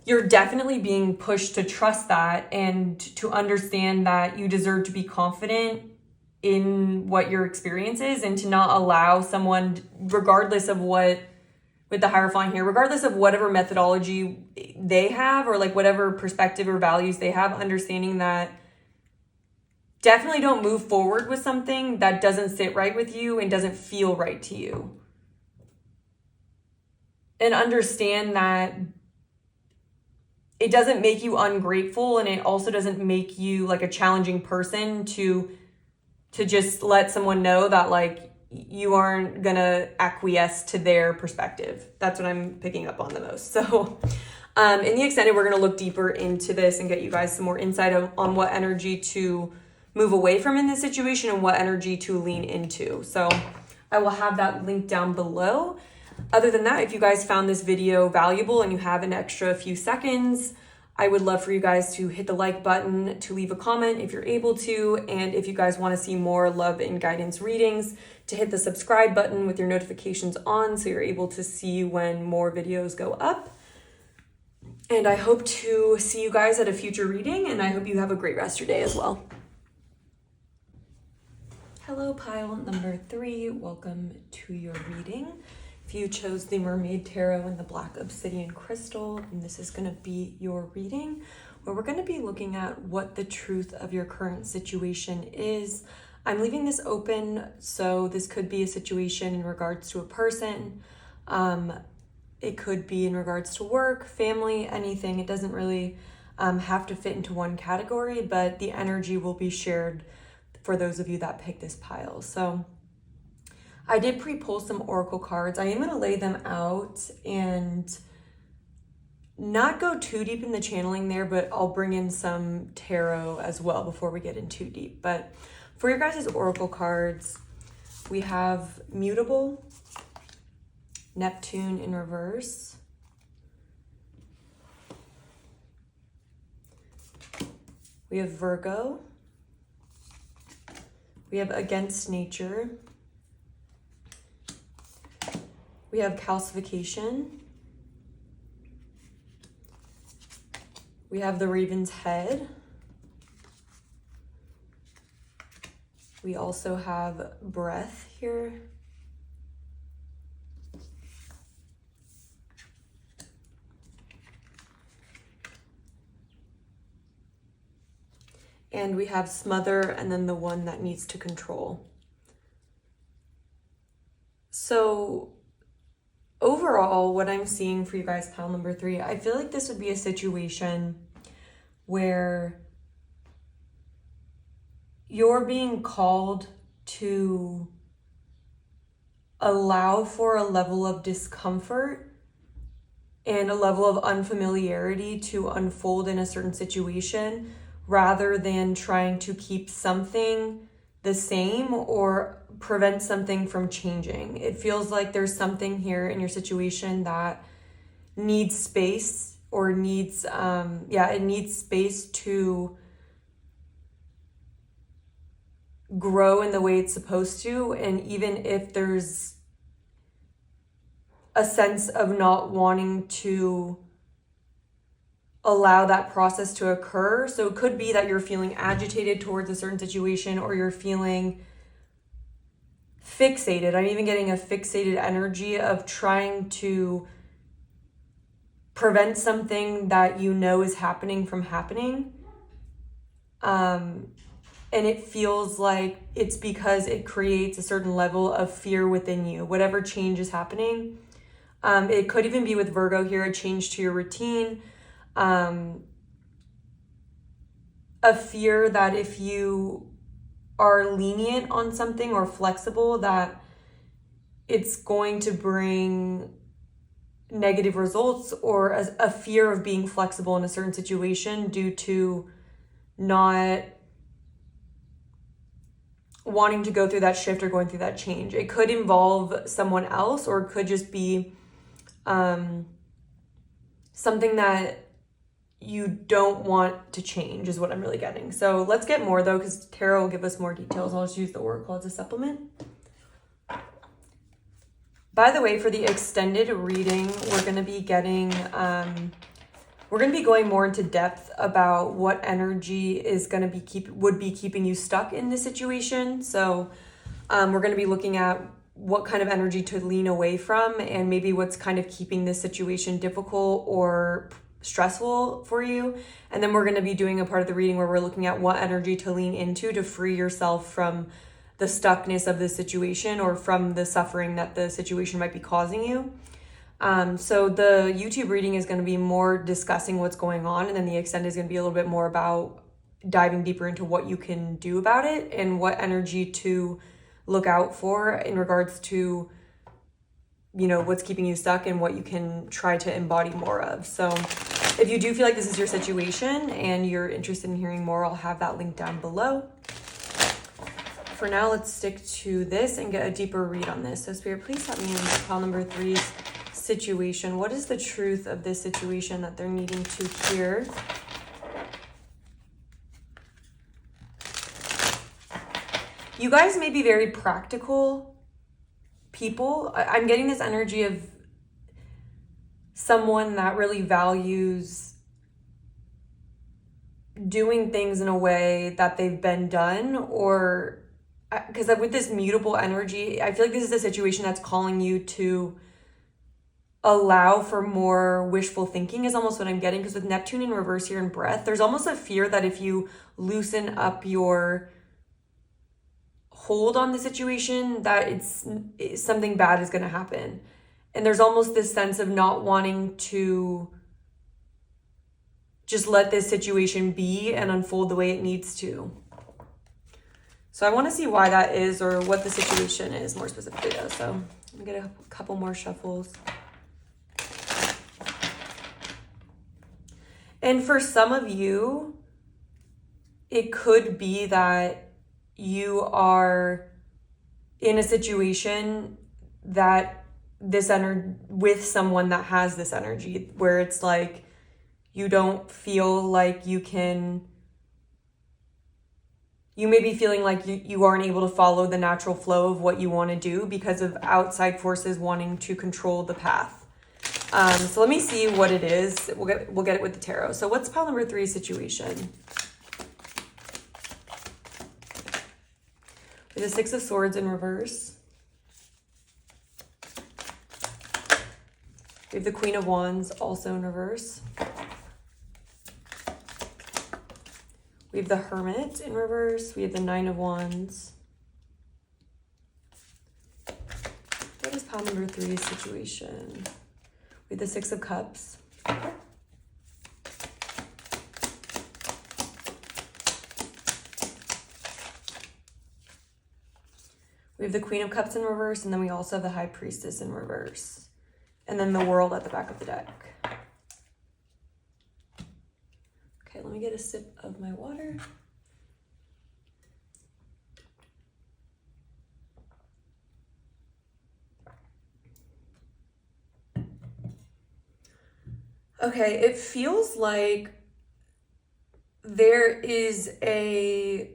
you're definitely being pushed to trust that and to understand that you deserve to be confident in what your experience is, and to not allow someone, regardless of what, with the Hierophant here, regardless of whatever methodology they have or like whatever perspective or values they have, understanding that definitely don't move forward with something that doesn't sit right with you and doesn't feel right to you. And understand that it doesn't make you ungrateful, and it also doesn't make you like a challenging person to just let someone know that like you aren't gonna acquiesce to their perspective. That's what I'm picking up on the most. So in the extended, we're gonna look deeper into this and get you guys some more insight on what energy to move away from in this situation and what energy to lean into. So I will have that link down below. Other than that, if you guys found this video valuable and you have an extra few seconds, I would love for you guys to hit the like button, to leave a comment if you're able to, and if you guys want to see more love and guidance readings, to hit the subscribe button with your notifications on so you're able to see when more videos go up. And I hope to see you guys at a future reading, and I hope you have a great rest of your day as well. Hello, pile number 3. Welcome to your reading. If you chose the Mermaid Tarot and the Black Obsidian Crystal, and this is going to be your reading, where we're going to be looking at what the truth of your current situation is. I'm leaving this open, so this could be a situation in regards to a person. It could be in regards to work, family, anything. It doesn't really have to fit into one category, but the energy will be shared for those of you that pick this pile. So I did pre-pull some oracle cards. I am going to lay them out and not go too deep in the channeling there, but I'll bring in some tarot as well before we get in too deep. But for your guys' oracle cards, we have Mutable, Neptune in reverse, we have Virgo, we have Against Nature, we have Calcification, we have the Raven's Head, we also have Breath here, and we have Smother, and then the one that needs to control. So overall, what I'm seeing for you guys, pile number 3, I feel like this would be a situation where you're being called to allow for a level of discomfort and a level of unfamiliarity to unfold in a certain situation, rather than trying to keep something the same or prevent something from changing. It feels like there's something here in your situation that needs space, or needs, it needs space to grow in the way it's supposed to. And even if there's a sense of not wanting to allow that process to occur. So it could be that you're feeling agitated towards a certain situation, or you're feeling fixated. I'm even getting a fixated energy of trying to prevent something that you know is happening from happening. And it feels like it's because it creates a certain level of fear within you, whatever change is happening. It could even be with Virgo here, a change to your routine. A fear that if you are lenient on something or flexible, that it's going to bring negative results, or a fear of being flexible in a certain situation due to not wanting to go through that shift or going through that change. It could involve someone else, or it could just be something that you don't want to change, is what I'm really getting. So let's get more though, because tarot will give us more details. I'll just use the oracle as a supplement. By the way, for the extended reading, we're going to be getting, we're going to be going more into depth about what energy is going to be would be keeping you stuck in this situation. So we're going to be looking at what kind of energy to lean away from, and maybe what's kind of keeping this situation difficult or stressful for you. And then we're going to be doing a part of the reading where we're looking at what energy to lean into to free yourself from the stuckness of the situation, or from the suffering that the situation might be causing you. So the YouTube reading is going to be more discussing what's going on, and then the extend is going to be a little bit more about diving deeper into what you can do about it and what energy to look out for in regards to, you know, what's keeping you stuck and what you can try to embody more of. So if you do feel like this is your situation and you're interested in hearing more, I'll have that link down below. For now, let's stick to this and get a deeper read on this. So Spirit, please help me in pile number 3's situation. What is the truth of this situation that they're needing to hear? You guys may be very practical people. I'm getting this energy of someone that really values doing things in a way that they've been done, or because with this mutable energy, I feel like this is a situation that's calling you to allow for more wishful thinking is almost what I'm getting, because with Neptune in reverse here in breath, there's almost a fear that if you loosen up your hold on the situation, that it's something bad is going to happen. And there's almost this sense of not wanting to just let this situation be and unfold the way it needs to. So I want to see why that is, or what the situation is more specifically though. So I'm going to get a couple more shuffles. And for some of you, it could be that you are in a situation that with someone that has this energy, where it's like you don't feel like you may be feeling like you aren't able to follow the natural flow of what you want to do because of outside forces wanting to control the path. So let me see what it is. We'll get it with the tarot. So what's pile number 3's situation? The 6 of Swords in reverse. We have the Queen of Wands also in reverse. We have the Hermit in reverse. We have the 9 of Wands. What is pile number 3's situation? We have the 6 of Cups. We have the Queen of Cups in reverse, and then we also have the High Priestess in reverse. And then the World at the back of the deck. Okay, let me get a sip of my water. Okay, it feels like there is a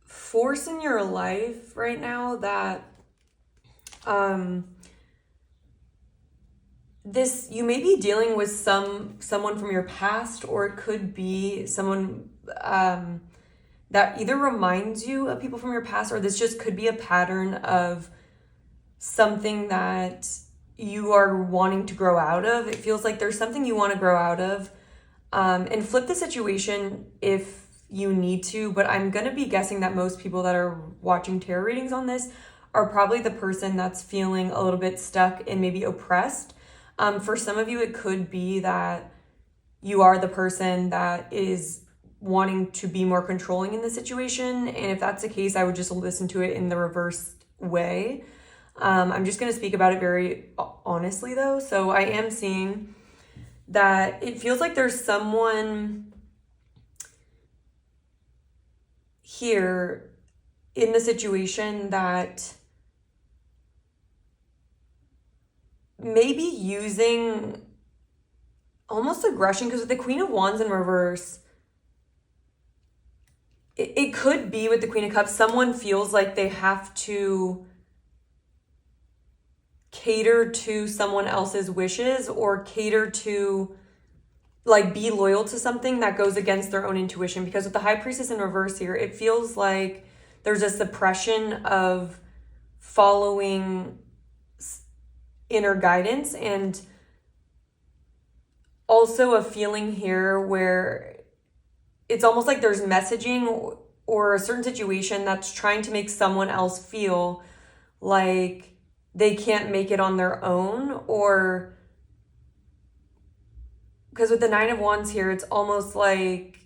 force in your life right now that you may be dealing with someone from your past, or it could be someone that either reminds you of people from your past, or this just could be a pattern of something that you are wanting to grow out of. It feels like there's something you want to grow out of, and flip the situation if you need to, but I'm going to be guessing that most people that are watching tarot readings on this are probably the person that's feeling a little bit stuck and maybe oppressed. For some of you, it could be that you are the person that is wanting to be more controlling in the situation. And if that's the case, I would just listen to it in the reverse way. I'm just going to speak about it very honestly though. So I am seeing that it feels like there's someone here in the situation that may be using almost aggression, because with the Queen of Wands in reverse, it could be with the Queen of Cups, someone feels like they have to cater to someone else's wishes, or cater to, like, be loyal to something that goes against their own intuition. Because with the High Priestess in reverse here, it feels like there's a suppression of following inner guidance, and also a feeling here where it's almost like there's messaging or a certain situation that's trying to make someone else feel like they can't make it on their own, or because with the 9 of Wands here, it's almost like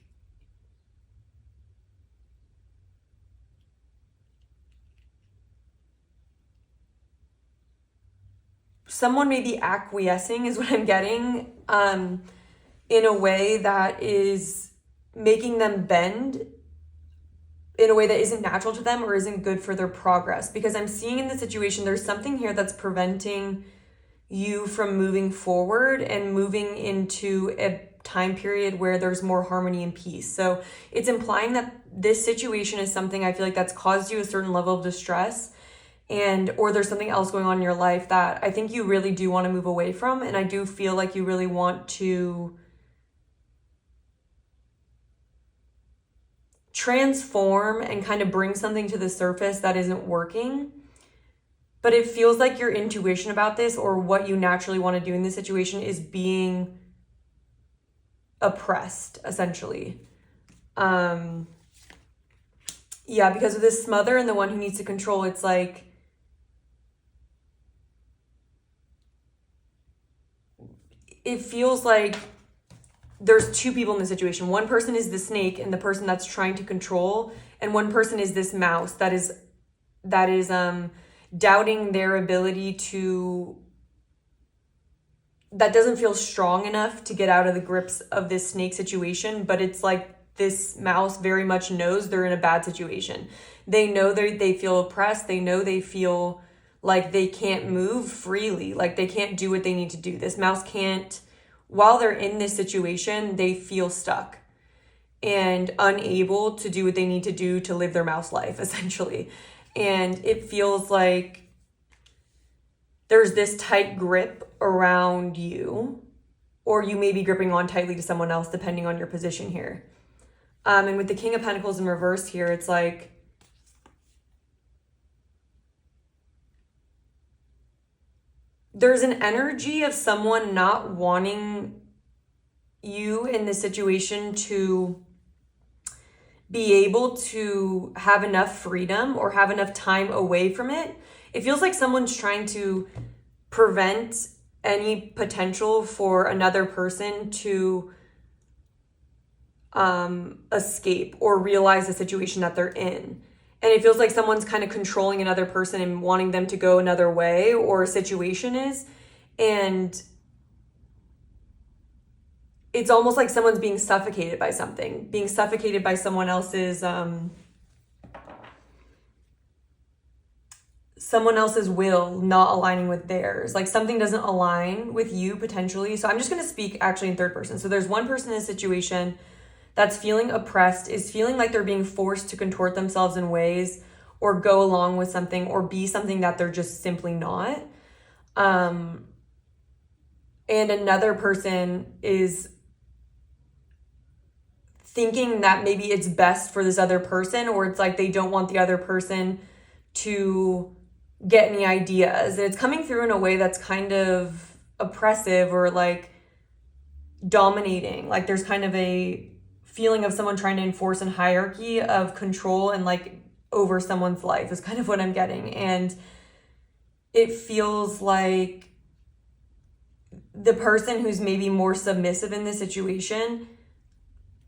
someone may be acquiescing is what I'm getting, in a way that is making them bend in a way that isn't natural to them or isn't good for their progress. Because I'm seeing in the situation, there's something here that's preventing you from moving forward and moving into a time period where there's more harmony and peace. So it's implying that this situation is something I feel like that's caused you a certain level of distress, and or there's something else going on in your life that I think you really do want to move away from. And I do feel like you really want to transform and kind of bring something to the surface that isn't working. But it feels like your intuition about this, or what you naturally want to do in this situation, is being oppressed, essentially. Yeah, because of this smother and the one who needs to control, it's like it feels like there's two people in the situation. One person is the snake and the person that's trying to control, and one person is this mouse that is doubting their ability to, that doesn't feel strong enough to get out of the grips of this snake situation. But it's like this mouse very much knows they're in a bad situation. They know they feel oppressed. They know they feel like they can't move freely, like they can't do what they need to do. This mouse can't, while they're in this situation, they feel stuck and unable to do what they need to do to live their mouse life, essentially. And it feels like there's this tight grip around you, or you may be gripping on tightly to someone else, depending on your position here. And with the King of Pentacles in reverse here, it's like there's an energy of someone not wanting you in this situation to be able to have enough freedom or have enough time away from it. It feels like someone's trying to prevent any potential for another person to escape or realize the situation that they're in. And it feels like someone's kind of controlling another person and wanting them to go another way, or a situation is. And it's almost like someone's being suffocated by something, being suffocated by someone else's will not aligning with theirs. Like something doesn't align with you potentially. So I'm just going to speak actually in third person. So there's one person in a situation that's feeling oppressed, is feeling like they're being forced to contort themselves in ways or go along with something or be something that they're just simply not. And another person is thinking that maybe it's best for this other person, or it's like they don't want the other person to get any ideas. And it's coming through in a way that's kind of oppressive or like dominating. Like there's kind of a feeling of someone trying to enforce a hierarchy of control and like over someone's life is kind of what I'm getting. And it feels like the person who's maybe more submissive in this situation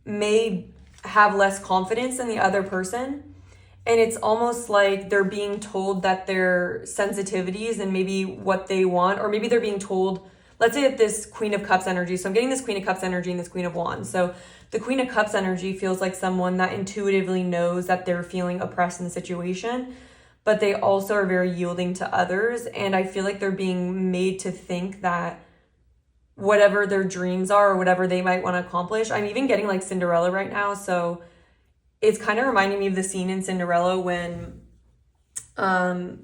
may have less confidence than the other person. And it's almost like they're being told that their sensitivities and maybe what they want, or maybe they're being told, let's say that this Queen of Cups energy. So I'm getting this Queen of Cups energy and this Queen of Wands. So the Queen of Cups energy feels like someone that intuitively knows that they're feeling oppressed in the situation, but they also are very yielding to others. And I feel like they're being made to think that whatever their dreams are or whatever they might want to accomplish. I'm even getting like Cinderella right now. So it's kind of reminding me of the scene in Cinderella when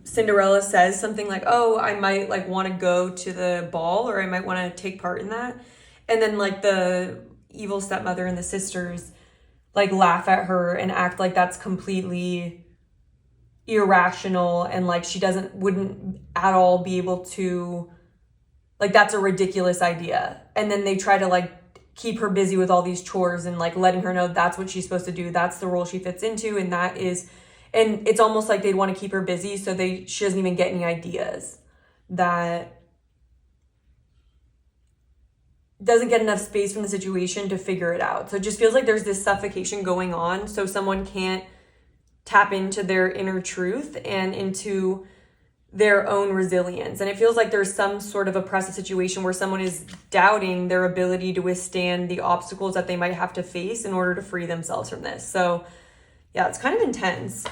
Cinderella says something like, oh, I might like want to go to the ball, or I might want to take part in that. And then like the evil stepmother and the sisters like laugh at her and act like that's completely irrational, and like she wouldn't at all be able to, like that's a ridiculous idea. And then they try to like keep her busy with all these chores and like letting her know that's what she's supposed to do, that's the role she fits into, and that is, and it's almost like they'd want to keep her busy so she doesn't even get any ideas. that doesn't get enough space from the situation to figure it out. So it just feels like there's this suffocation going on, so someone can't tap into their inner truth and into their own resilience. And it feels like there's some sort of oppressive situation where someone is doubting their ability to withstand the obstacles that they might have to face in order to free themselves from this. So yeah, it's kind of intense.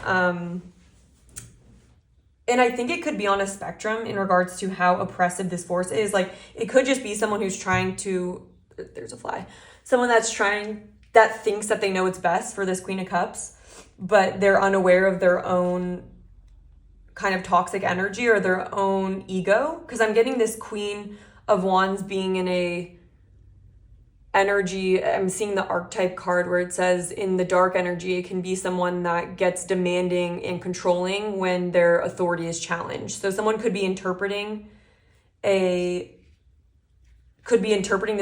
And I think it could be on a spectrum in regards to how oppressive this force is. Like, it could just be someone who's trying to, there's a fly, someone that thinks that they know what's best for this Queen of Cups, but they're unaware of their own kind of toxic energy or their own ego. Because I'm getting this Queen of Wands being in a energy, I'm seeing the archetype card where it says in the dark energy, it can be someone that gets demanding and controlling when their authority is challenged. So someone could be interpreting this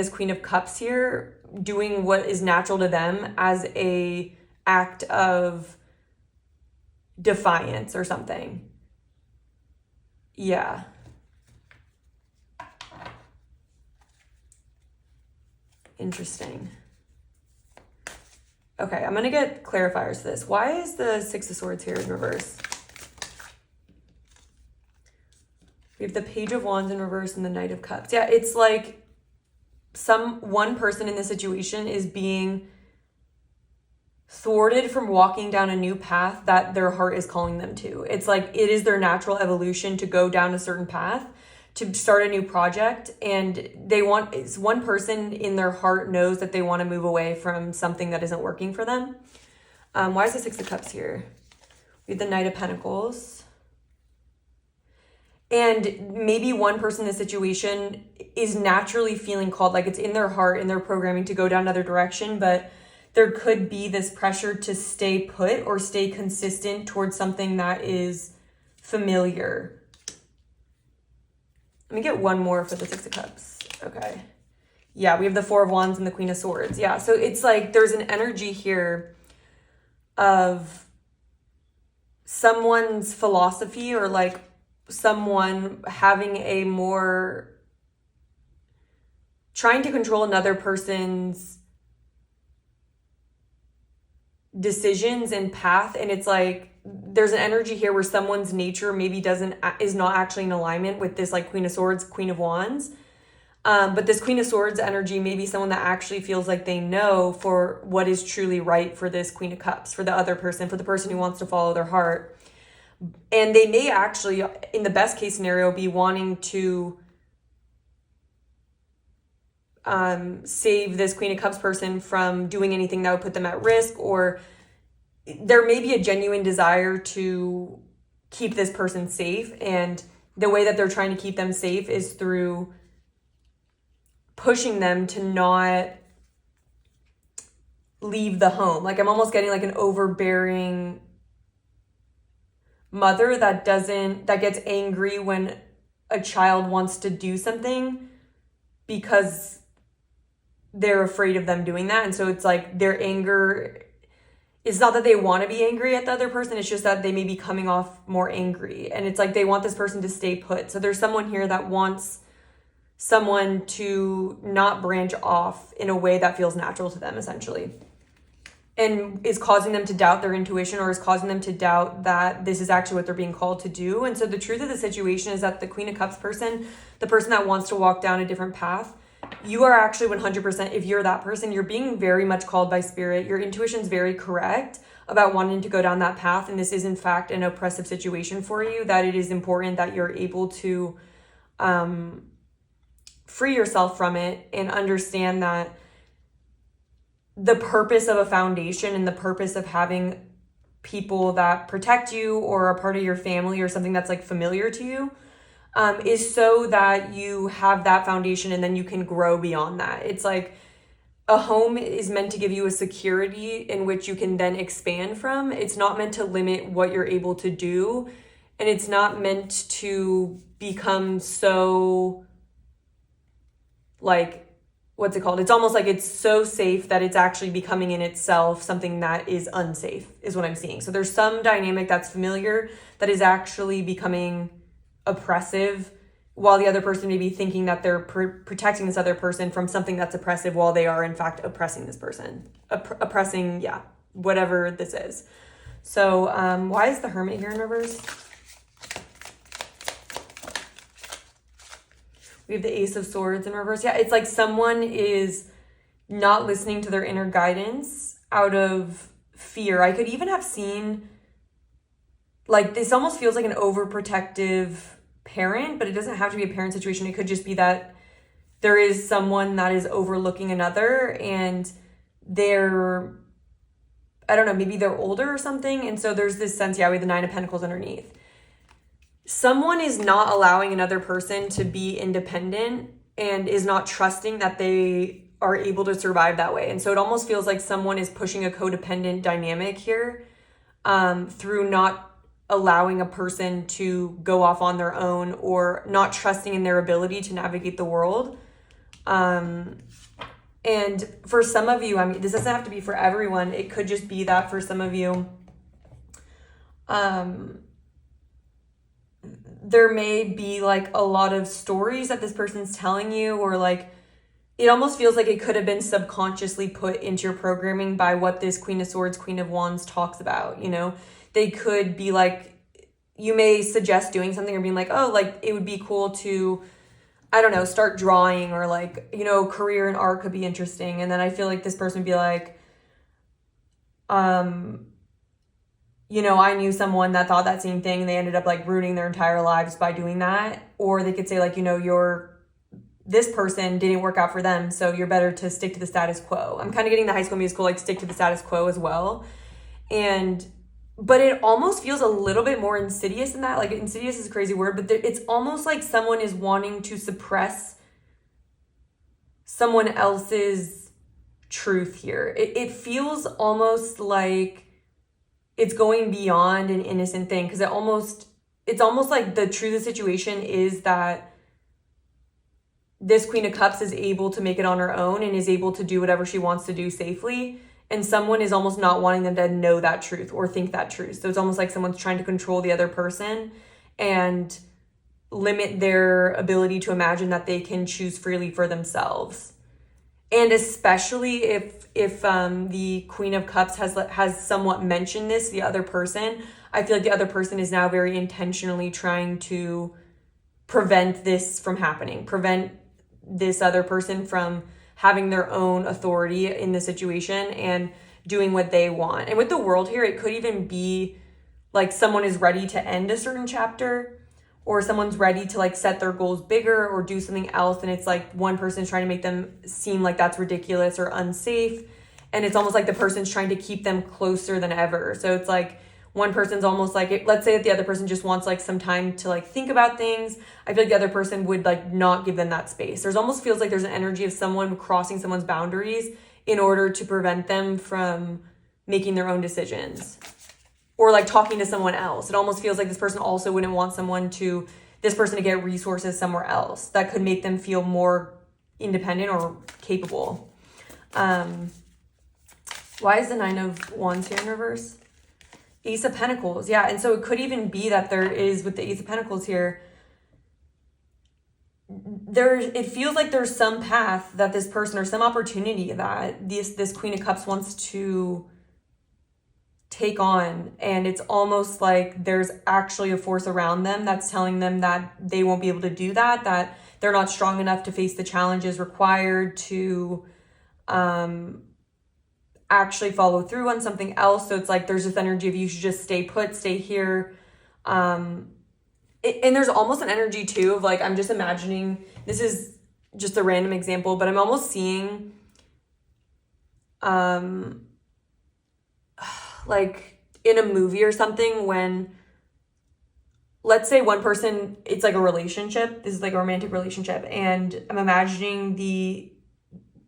Queen of Cups here, doing what is natural to them as a act of defiance or something. Yeah. Interesting. Okay, I'm going to get clarifiers to this. Why is the Six of Swords here in reverse? We have the Page of Wands in reverse and the Knight of Cups. Yeah, it's like one person in this situation is being thwarted from walking down a new path that their heart is calling them to. It's like it is their natural evolution to go down a certain path, to start a new project, and one person in their heart knows that they want to move away from something that isn't working for them. Why is the Six of Cups here? We have the Knight of Pentacles. And maybe one person in this situation is naturally feeling called, like it's in their heart, in their programming to go down another direction, but there could be this pressure to stay put or stay consistent towards something that is familiar. Let me get one more for the Six of Cups. Okay. Yeah, we have the Four of Wands and the Queen of Swords. Yeah, so it's like there's an energy here of someone's philosophy, or like someone having a more trying to control another person's decisions and path. And it's like there's an energy here where someone's nature maybe is not actually in alignment with this like Queen of Swords, Queen of Wands. But this Queen of Swords energy may be someone that actually feels like they know for what is truly right for this Queen of Cups, for the other person, for the person who wants to follow their heart. And they may actually, in the best case scenario, be wanting to save this Queen of Cups person from doing anything that would put them at risk, or there may be a genuine desire to keep this person safe. And the way that they're trying to keep them safe is through pushing them to not leave the home. Like I'm almost getting like an overbearing mother that gets angry when a child wants to do something because they're afraid of them doing that. And so it's like their anger, it's not that they want to be angry at the other person, it's just that they may be coming off more angry. And it's like they want this person to stay put. So there's someone here that wants someone to not branch off in a way that feels natural to them, essentially, and is causing them to doubt their intuition, or is causing them to doubt that this is actually what they're being called to do. And so the truth of the situation is that the Queen of Cups person, the person that wants to walk down a different path, you are actually 100%, if you're that person, you're being very much called by spirit. Your intuition's very correct about wanting to go down that path. And this is in fact an oppressive situation for you, that it is important that you're able to free yourself from it and understand that the purpose of a foundation and the purpose of having people that protect you or are part of your family or something that's like familiar to you is so that you have that foundation and then you can grow beyond that. It's like a home is meant to give you a security in which you can then expand from. It's not meant to limit what you're able to do, and it's not meant to become so like, what's it called? It's almost like it's so safe that it's actually becoming in itself something that is unsafe, is what I'm seeing. So there's some dynamic that's familiar that is actually becoming oppressive while the other person may be thinking that they're protecting this other person from something that's oppressive, while they are in fact oppressing this person. Oppressing, yeah, whatever this is. So why is the Hermit here in reverse? We have the Ace of Swords in reverse. Yeah, it's like someone is not listening to their inner guidance out of fear. I could even have seen, like, this almost feels like an overprotective parent, but it doesn't have to be a parent situation. It could just be that there is someone that is overlooking another, and they're, I don't know, maybe they're older or something. And so there's this sense, yeah, we have the Nine of Pentacles underneath. Someone is not allowing another person to be independent and is not trusting that they are able to survive that way. And so it almost feels like someone is pushing a codependent dynamic here through not allowing a person to go off on their own, or not trusting in their ability to navigate the world. And for some of you, I mean, this doesn't have to be for everyone. It could just be that for some of you, there may be like a lot of stories that this person's telling you, or like it almost feels like it could have been subconsciously put into your programming by what this Queen of Swords, Queen of Wands talks about. You know, they could be like, you may suggest doing something or being like, oh, like it would be cool to, I don't know, start drawing, or like, you know, career in art could be interesting. And then I feel like this person would be like, you know, I knew someone that thought that same thing and they ended up like ruining their entire lives by doing that. Or they could say like, you know, this person didn't work out for them, so you're better to stick to the status quo. I'm kind of getting the High School Musical, like stick to the status quo as well. But it almost feels a little bit more insidious than that. Like, insidious is a crazy word, but it's almost like someone is wanting to suppress someone else's truth here. It feels almost like it's going beyond an innocent thing, because it's almost like the truth of the situation is that this Queen of Cups is able to make it on her own and is able to do whatever she wants to do safely. And someone is almost not wanting them to know that truth or think that truth. So it's almost like someone's trying to control the other person and limit their ability to imagine that they can choose freely for themselves. And especially if the Queen of Cups has somewhat mentioned this, the other person, I feel like the other person is now very intentionally trying to prevent this from happening, prevent this other person from having their own authority in the situation and doing what they want. And with the World here, it could even be like someone is ready to end a certain chapter, or someone's ready to like set their goals bigger or do something else. And it's like one person's trying to make them seem like that's ridiculous or unsafe. And it's almost like the person's trying to keep them closer than ever. So it's like one person's almost like, let's say that the other person just wants like some time to like think about things. I feel like the other person would like not give them that space. There's almost feels like there's an energy of someone crossing someone's boundaries in order to prevent them from making their own decisions, or like talking to someone else. It almost feels like this person also wouldn't want this person to get resources somewhere else that could make them feel more independent or capable. Why is the Nine of Wands here in reverse? Ace of Pentacles, yeah. And so it could even be that there is, with the Ace of Pentacles here, it feels like there's some path that this person, or some opportunity that this Queen of Cups wants to take on. And it's almost like there's actually a force around them that's telling them that they won't be able to do that they're not strong enough to face the challenges required to actually follow through on something else. So it's like there's this energy of you should just stay put, stay here. And there's almost an energy too of like, I'm just imagining, this is just a random example, but I'm almost seeing like in a movie or something, when let's say one person, it's like a relationship, this is like a romantic relationship, and I'm imagining the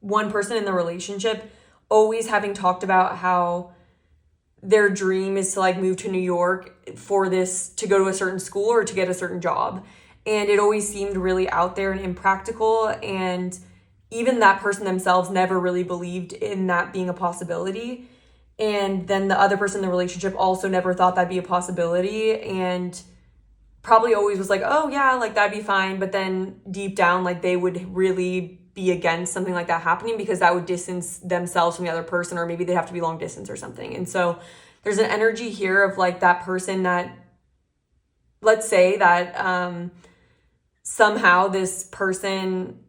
one person in the relationship always having talked about how their dream is to like move to New York for this, to go to a certain school or to get a certain job. And it always seemed really out there and impractical. And even that person themselves never really believed in that being a possibility. And then the other person in the relationship also never thought that'd be a possibility, and probably always was like, oh yeah, like that'd be fine. But then deep down, like they would really be against something like that happening because that would distance themselves from the other person, or maybe they'd have to be long distance or something. And so there's an energy here of like that person that, let's say that somehow this person,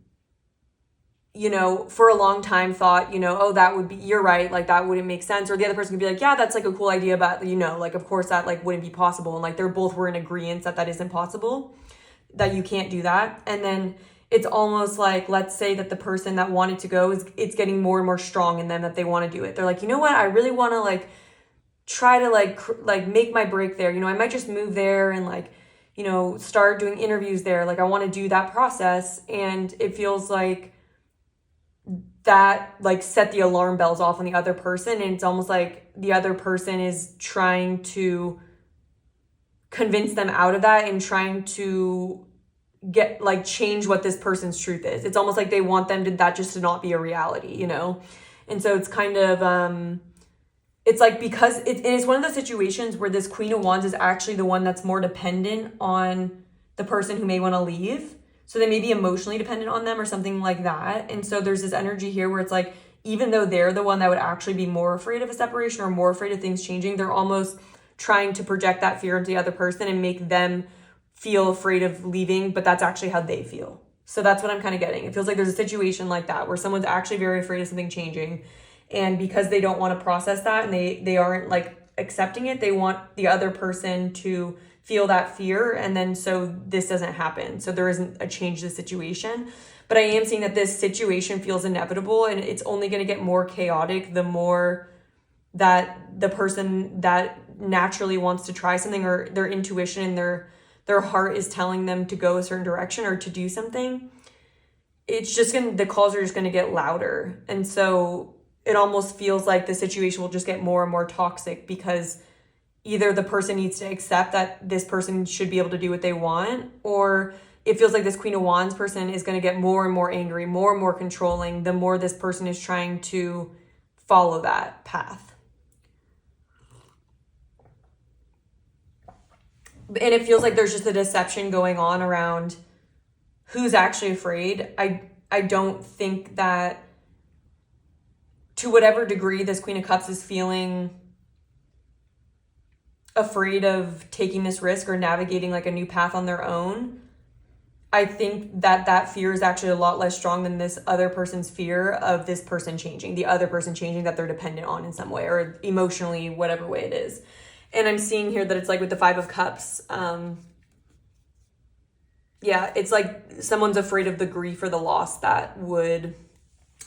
you know, for a long time thought, you know, oh, that would be, you're right, like that wouldn't make sense. Or the other person could be like, yeah, that's like a cool idea, but you know, like, of course that like wouldn't be possible. And like they're both were in agreement that that isn't possible, that you can't do that. And then it's almost like, let's say that the person that wanted to go it's getting more and more strong in them that they want to do it. They're like, you know what, I really want to like try to like make my break there. You know, I might just move there and like, you know, start doing interviews there. Like I want to do that process. And it feels like that like set the alarm bells off on the other person. And it's almost like the other person is trying to convince them out of that and trying to get like change what this person's truth is. It's almost like they want them to that just to not be a reality, you know? And so it's kind of it's like, because it's one of those situations where this Queen of Wands is actually the one that's more dependent on the person who may want to leave. So they may be emotionally dependent on them or something like that. And so there's this energy here where it's like, even though they're the one that would actually be more afraid of a separation or more afraid of things changing, they're almost trying to project that fear into the other person and make them feel afraid of leaving, but that's actually how they feel. So that's what I'm kind of getting. It feels like there's a situation like that where someone's actually very afraid of something changing. And because they don't want to process that and they aren't like accepting it, they want the other person to feel that fear, and then so this doesn't happen. So there isn't a change to the situation. But I am seeing that this situation feels inevitable, and it's only going to get more chaotic the more that the person that naturally wants to try something, or their intuition and their heart is telling them to go a certain direction or to do something, it's just the calls are just going to get louder. And so it almost feels like the situation will just get more and more toxic, because either the person needs to accept that this person should be able to do what they want, or it feels like this Queen of Wands person is going to get more and more angry, more and more controlling, the more this person is trying to follow that path. And it feels like there's just a deception going on around who's actually afraid. I don't think that, to whatever degree this Queen of Cups is feeling afraid of taking this risk or navigating like a new path on their own, I think that fear is actually a lot less strong than this other person's fear of this person changing, the other person changing that they're dependent on in some way, or emotionally, whatever way it is. And I'm seeing here that it's like with the Five of Cups, yeah, it's like someone's afraid of the grief or the loss that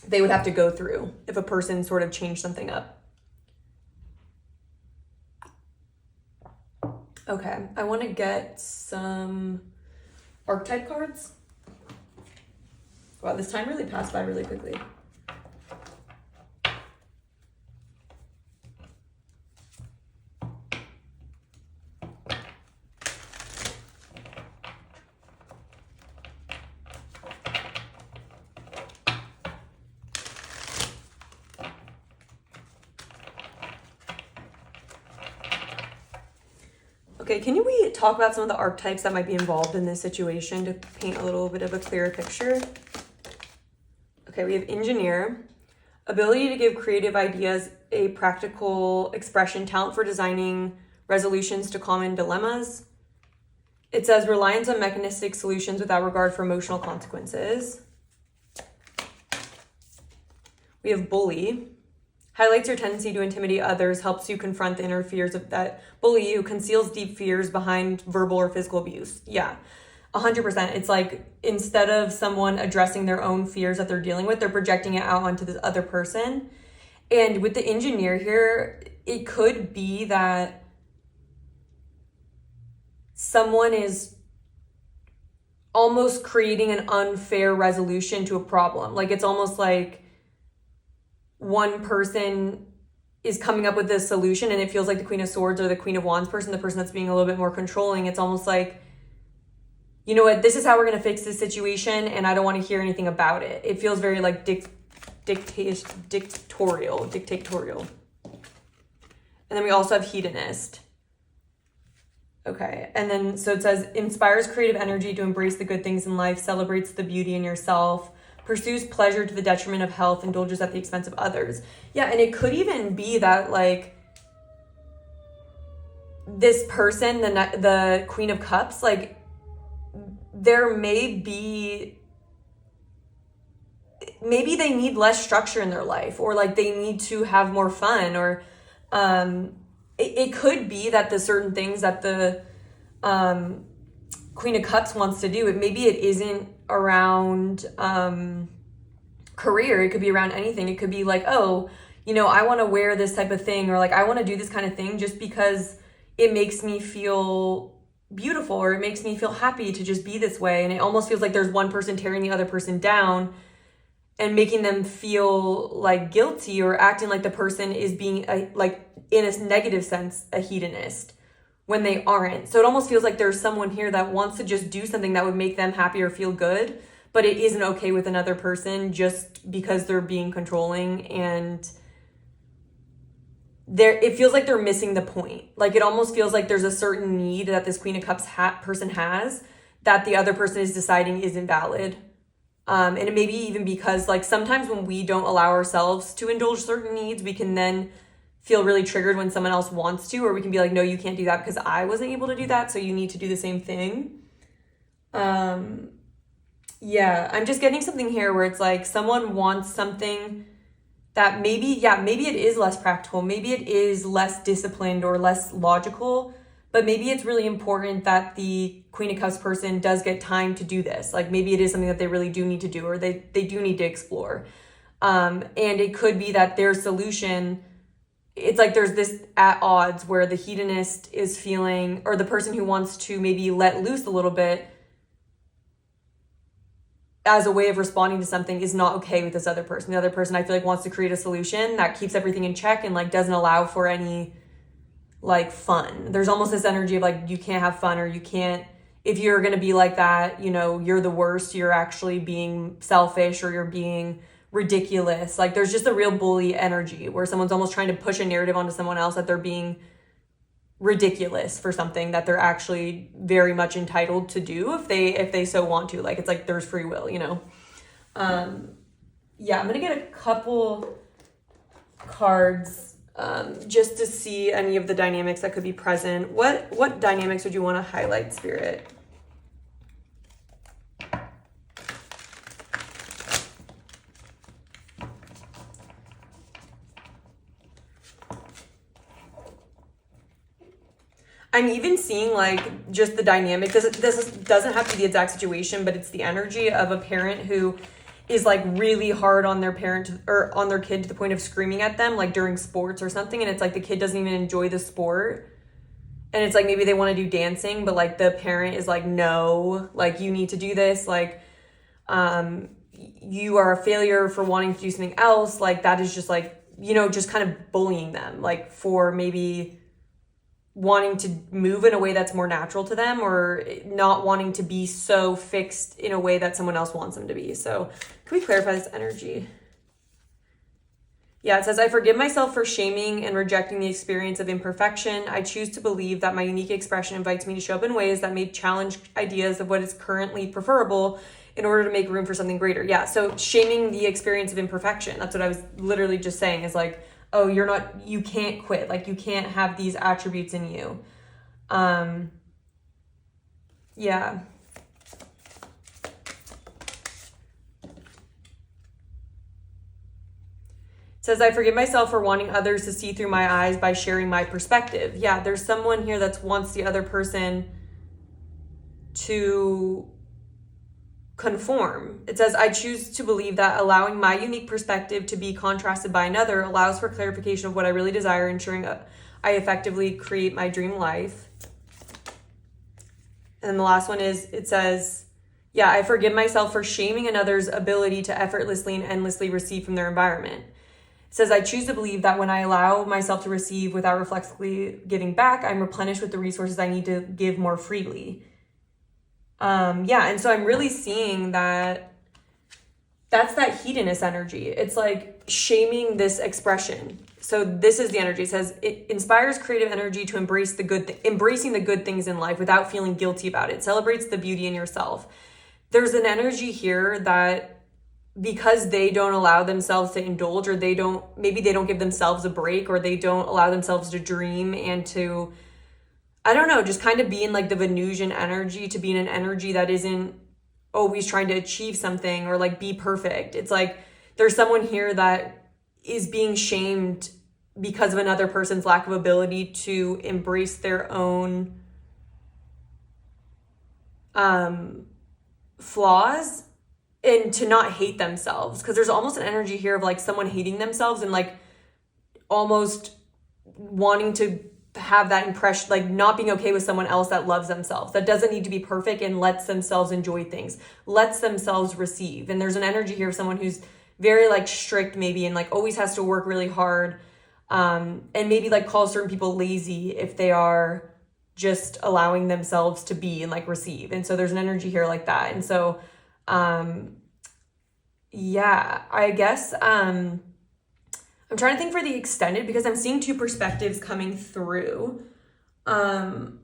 they would have to go through if a person sort of changed something up. Okay, I want to get some archetype cards. Wow, this time really passed by really quickly. Okay, can we talk about some of the archetypes that might be involved in this situation to paint a little bit of a clearer picture? Okay, we have engineer, ability to give creative ideas a practical expression, talent for designing resolutions to common dilemmas. It says reliance on mechanistic solutions without regard for emotional consequences. We have bully. Highlights your tendency to intimidate others, helps you confront the inner fears of that bully who conceals deep fears behind verbal or physical abuse. Yeah, 100%. It's like instead of someone addressing their own fears that they're dealing with, they're projecting it out onto this other person. And with the engineer here, it could be that someone is almost creating an unfair resolution to a problem. Like it's almost like one person is coming up with this solution and it feels like the Queen of Swords or the Queen of Wands person, the person that's being a little bit more controlling. It's almost like, you know what, this is how we're going to fix this situation and I don't want to hear anything about it. It feels very like dictatorial. And then we also have hedonist. Okay, and then so it says, inspires creative energy to embrace the good things in life, celebrates the beauty in yourself, pursues pleasure to the detriment of health, indulges at the expense of others. Yeah, and it could even be that, like, this person, the Queen of Cups, like, there may be, maybe they need less structure in their life, or like they need to have more fun, or it could be that the certain things that the Queen of Cups wants to do, maybe it isn't around career. It could be around anything. It could be like, oh, you know, I want to wear this type of thing, or like I want to do this kind of thing just because it makes me feel beautiful, or it makes me feel happy to just be this way. And it almost feels like there's one person tearing the other person down and making them feel like guilty, or acting like the person is being like, in a negative sense, a hedonist, when they aren't. So it almost feels like there's someone here that wants to just do something that would make them happy or feel good, but it isn't okay with another person just because they're being controlling, and it feels like they're missing the point. Like, it almost feels like there's a certain need that this Queen of Cups person has that the other person is deciding isn't valid. And it may be even because, like, sometimes when we don't allow ourselves to indulge certain needs, we can then feel really triggered when someone else wants to, or we can be like, no, you can't do that because I wasn't able to do that, so you need to do the same thing. Yeah, I'm just getting something here where it's like someone wants something that maybe it is less practical, maybe it is less disciplined or less logical, but maybe it's really important that the Queen of Cups person does get time to do this. Like, maybe it is something that they really do need to do, or they do need to explore. And it could be that their solution, it's like there's this at odds where the hedonist is feeling, or the person who wants to maybe let loose a little bit as a way of responding to something, is not okay with this other person. The other person, I feel like, wants to create a solution that keeps everything in check and like doesn't allow for any like fun. There's almost this energy of like, you can't have fun, or you can't, if you're going to be like that, you know, you're the worst, you're actually being selfish, or you're being ridiculous. Like, there's just a real bully energy where someone's almost trying to push a narrative onto someone else that they're being ridiculous for something that they're actually very much entitled to do if they so want to. Like, it's like there's free will, you know. Yeah, I'm gonna get a couple cards just to see any of the dynamics that could be present. What dynamics would you want to highlight, Spirit? I'm even seeing like just the dynamic. This doesn't have to be the exact situation, but it's the energy of a parent who is like really hard on their parent or on their kid to the point of screaming at them, like during sports or something. And it's like the kid doesn't even enjoy the sport. And it's like maybe they want to do dancing, but like the parent is like, no, like you need to do this. Like, you are a failure for wanting to do something else. Like, that is just like, you know, just kind of bullying them, like for maybe wanting to move in a way that's more natural to them, or not wanting to be so fixed in a way that someone else wants them to be. So can we clarify this energy? Yeah, it says, I forgive myself for shaming and rejecting the experience of imperfection. I choose to believe that my unique expression invites me to show up in ways that may challenge ideas of what is currently preferable in order to make room for something greater. Yeah, so shaming the experience of imperfection. That's what I was literally just saying, is like, oh, you can't quit. Like, you can't have these attributes in you. Yeah. It says, I forgive myself for wanting others to see through my eyes by sharing my perspective. Yeah, there's someone here that wants the other person to conform. It says, I choose to believe that allowing my unique perspective to be contrasted by another allows for clarification of what I really desire, ensuring I effectively create my dream life. And the last one is, it says, yeah, I forgive myself for shaming another's ability to effortlessly and endlessly receive from their environment. It says, I choose to believe that when I allow myself to receive without reflexively giving back, I'm replenished with the resources I need to give more freely. Yeah, and so I'm really seeing that that's that hedonist energy. It's like shaming this expression. So this is the energy. It says it inspires creative energy to embrace embracing the good things in life without feeling guilty about it. Celebrates the beauty in yourself. There's an energy here that because they don't allow themselves to indulge, or maybe they don't give themselves a break, or they don't allow themselves to dream and to, I don't know, just kind of be in like the Venusian energy, to be in an energy that isn't always trying to achieve something or like be perfect. It's like there's someone here that is being shamed because of another person's lack of ability to embrace their own flaws and to not hate themselves. Because there's almost an energy here of like someone hating themselves and like almost wanting to have that impression, like not being okay with someone else that loves themselves, that doesn't need to be perfect and lets themselves enjoy things, lets themselves receive. And there's an energy here of someone who's very like strict maybe, and like always has to work really hard, and maybe like calls certain people lazy if they are just allowing themselves to be and like receive. And so there's an energy here like that. And so yeah, I guess I'm trying to think for the extended, because I'm seeing two perspectives coming through. I'm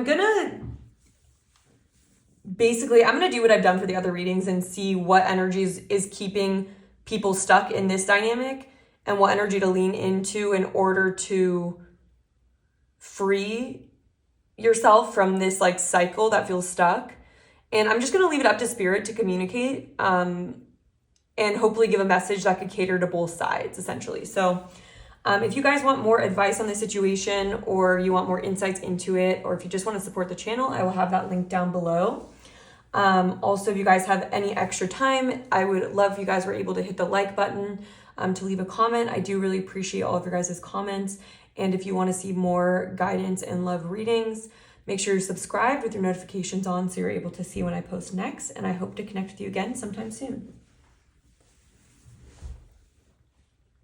gonna do what I've done for the other readings and see what energies is keeping people stuck in this dynamic and what energy to lean into in order to free yourself from this like cycle that feels stuck. And I'm just going to leave it up to spirit to communicate and hopefully give a message that could cater to both sides, essentially. So if you guys want more advice on this situation, or you want more insights into it, or if you just want to support the channel, I will have that link down below. Also, if you guys have any extra time, I would love if you guys were able to hit the like button, to leave a comment. I do really appreciate all of your guys' comments. And if you want to see more guidance and love readings, make sure you're subscribed with your notifications on so you're able to see when I post next. And I hope to connect with you again sometime soon.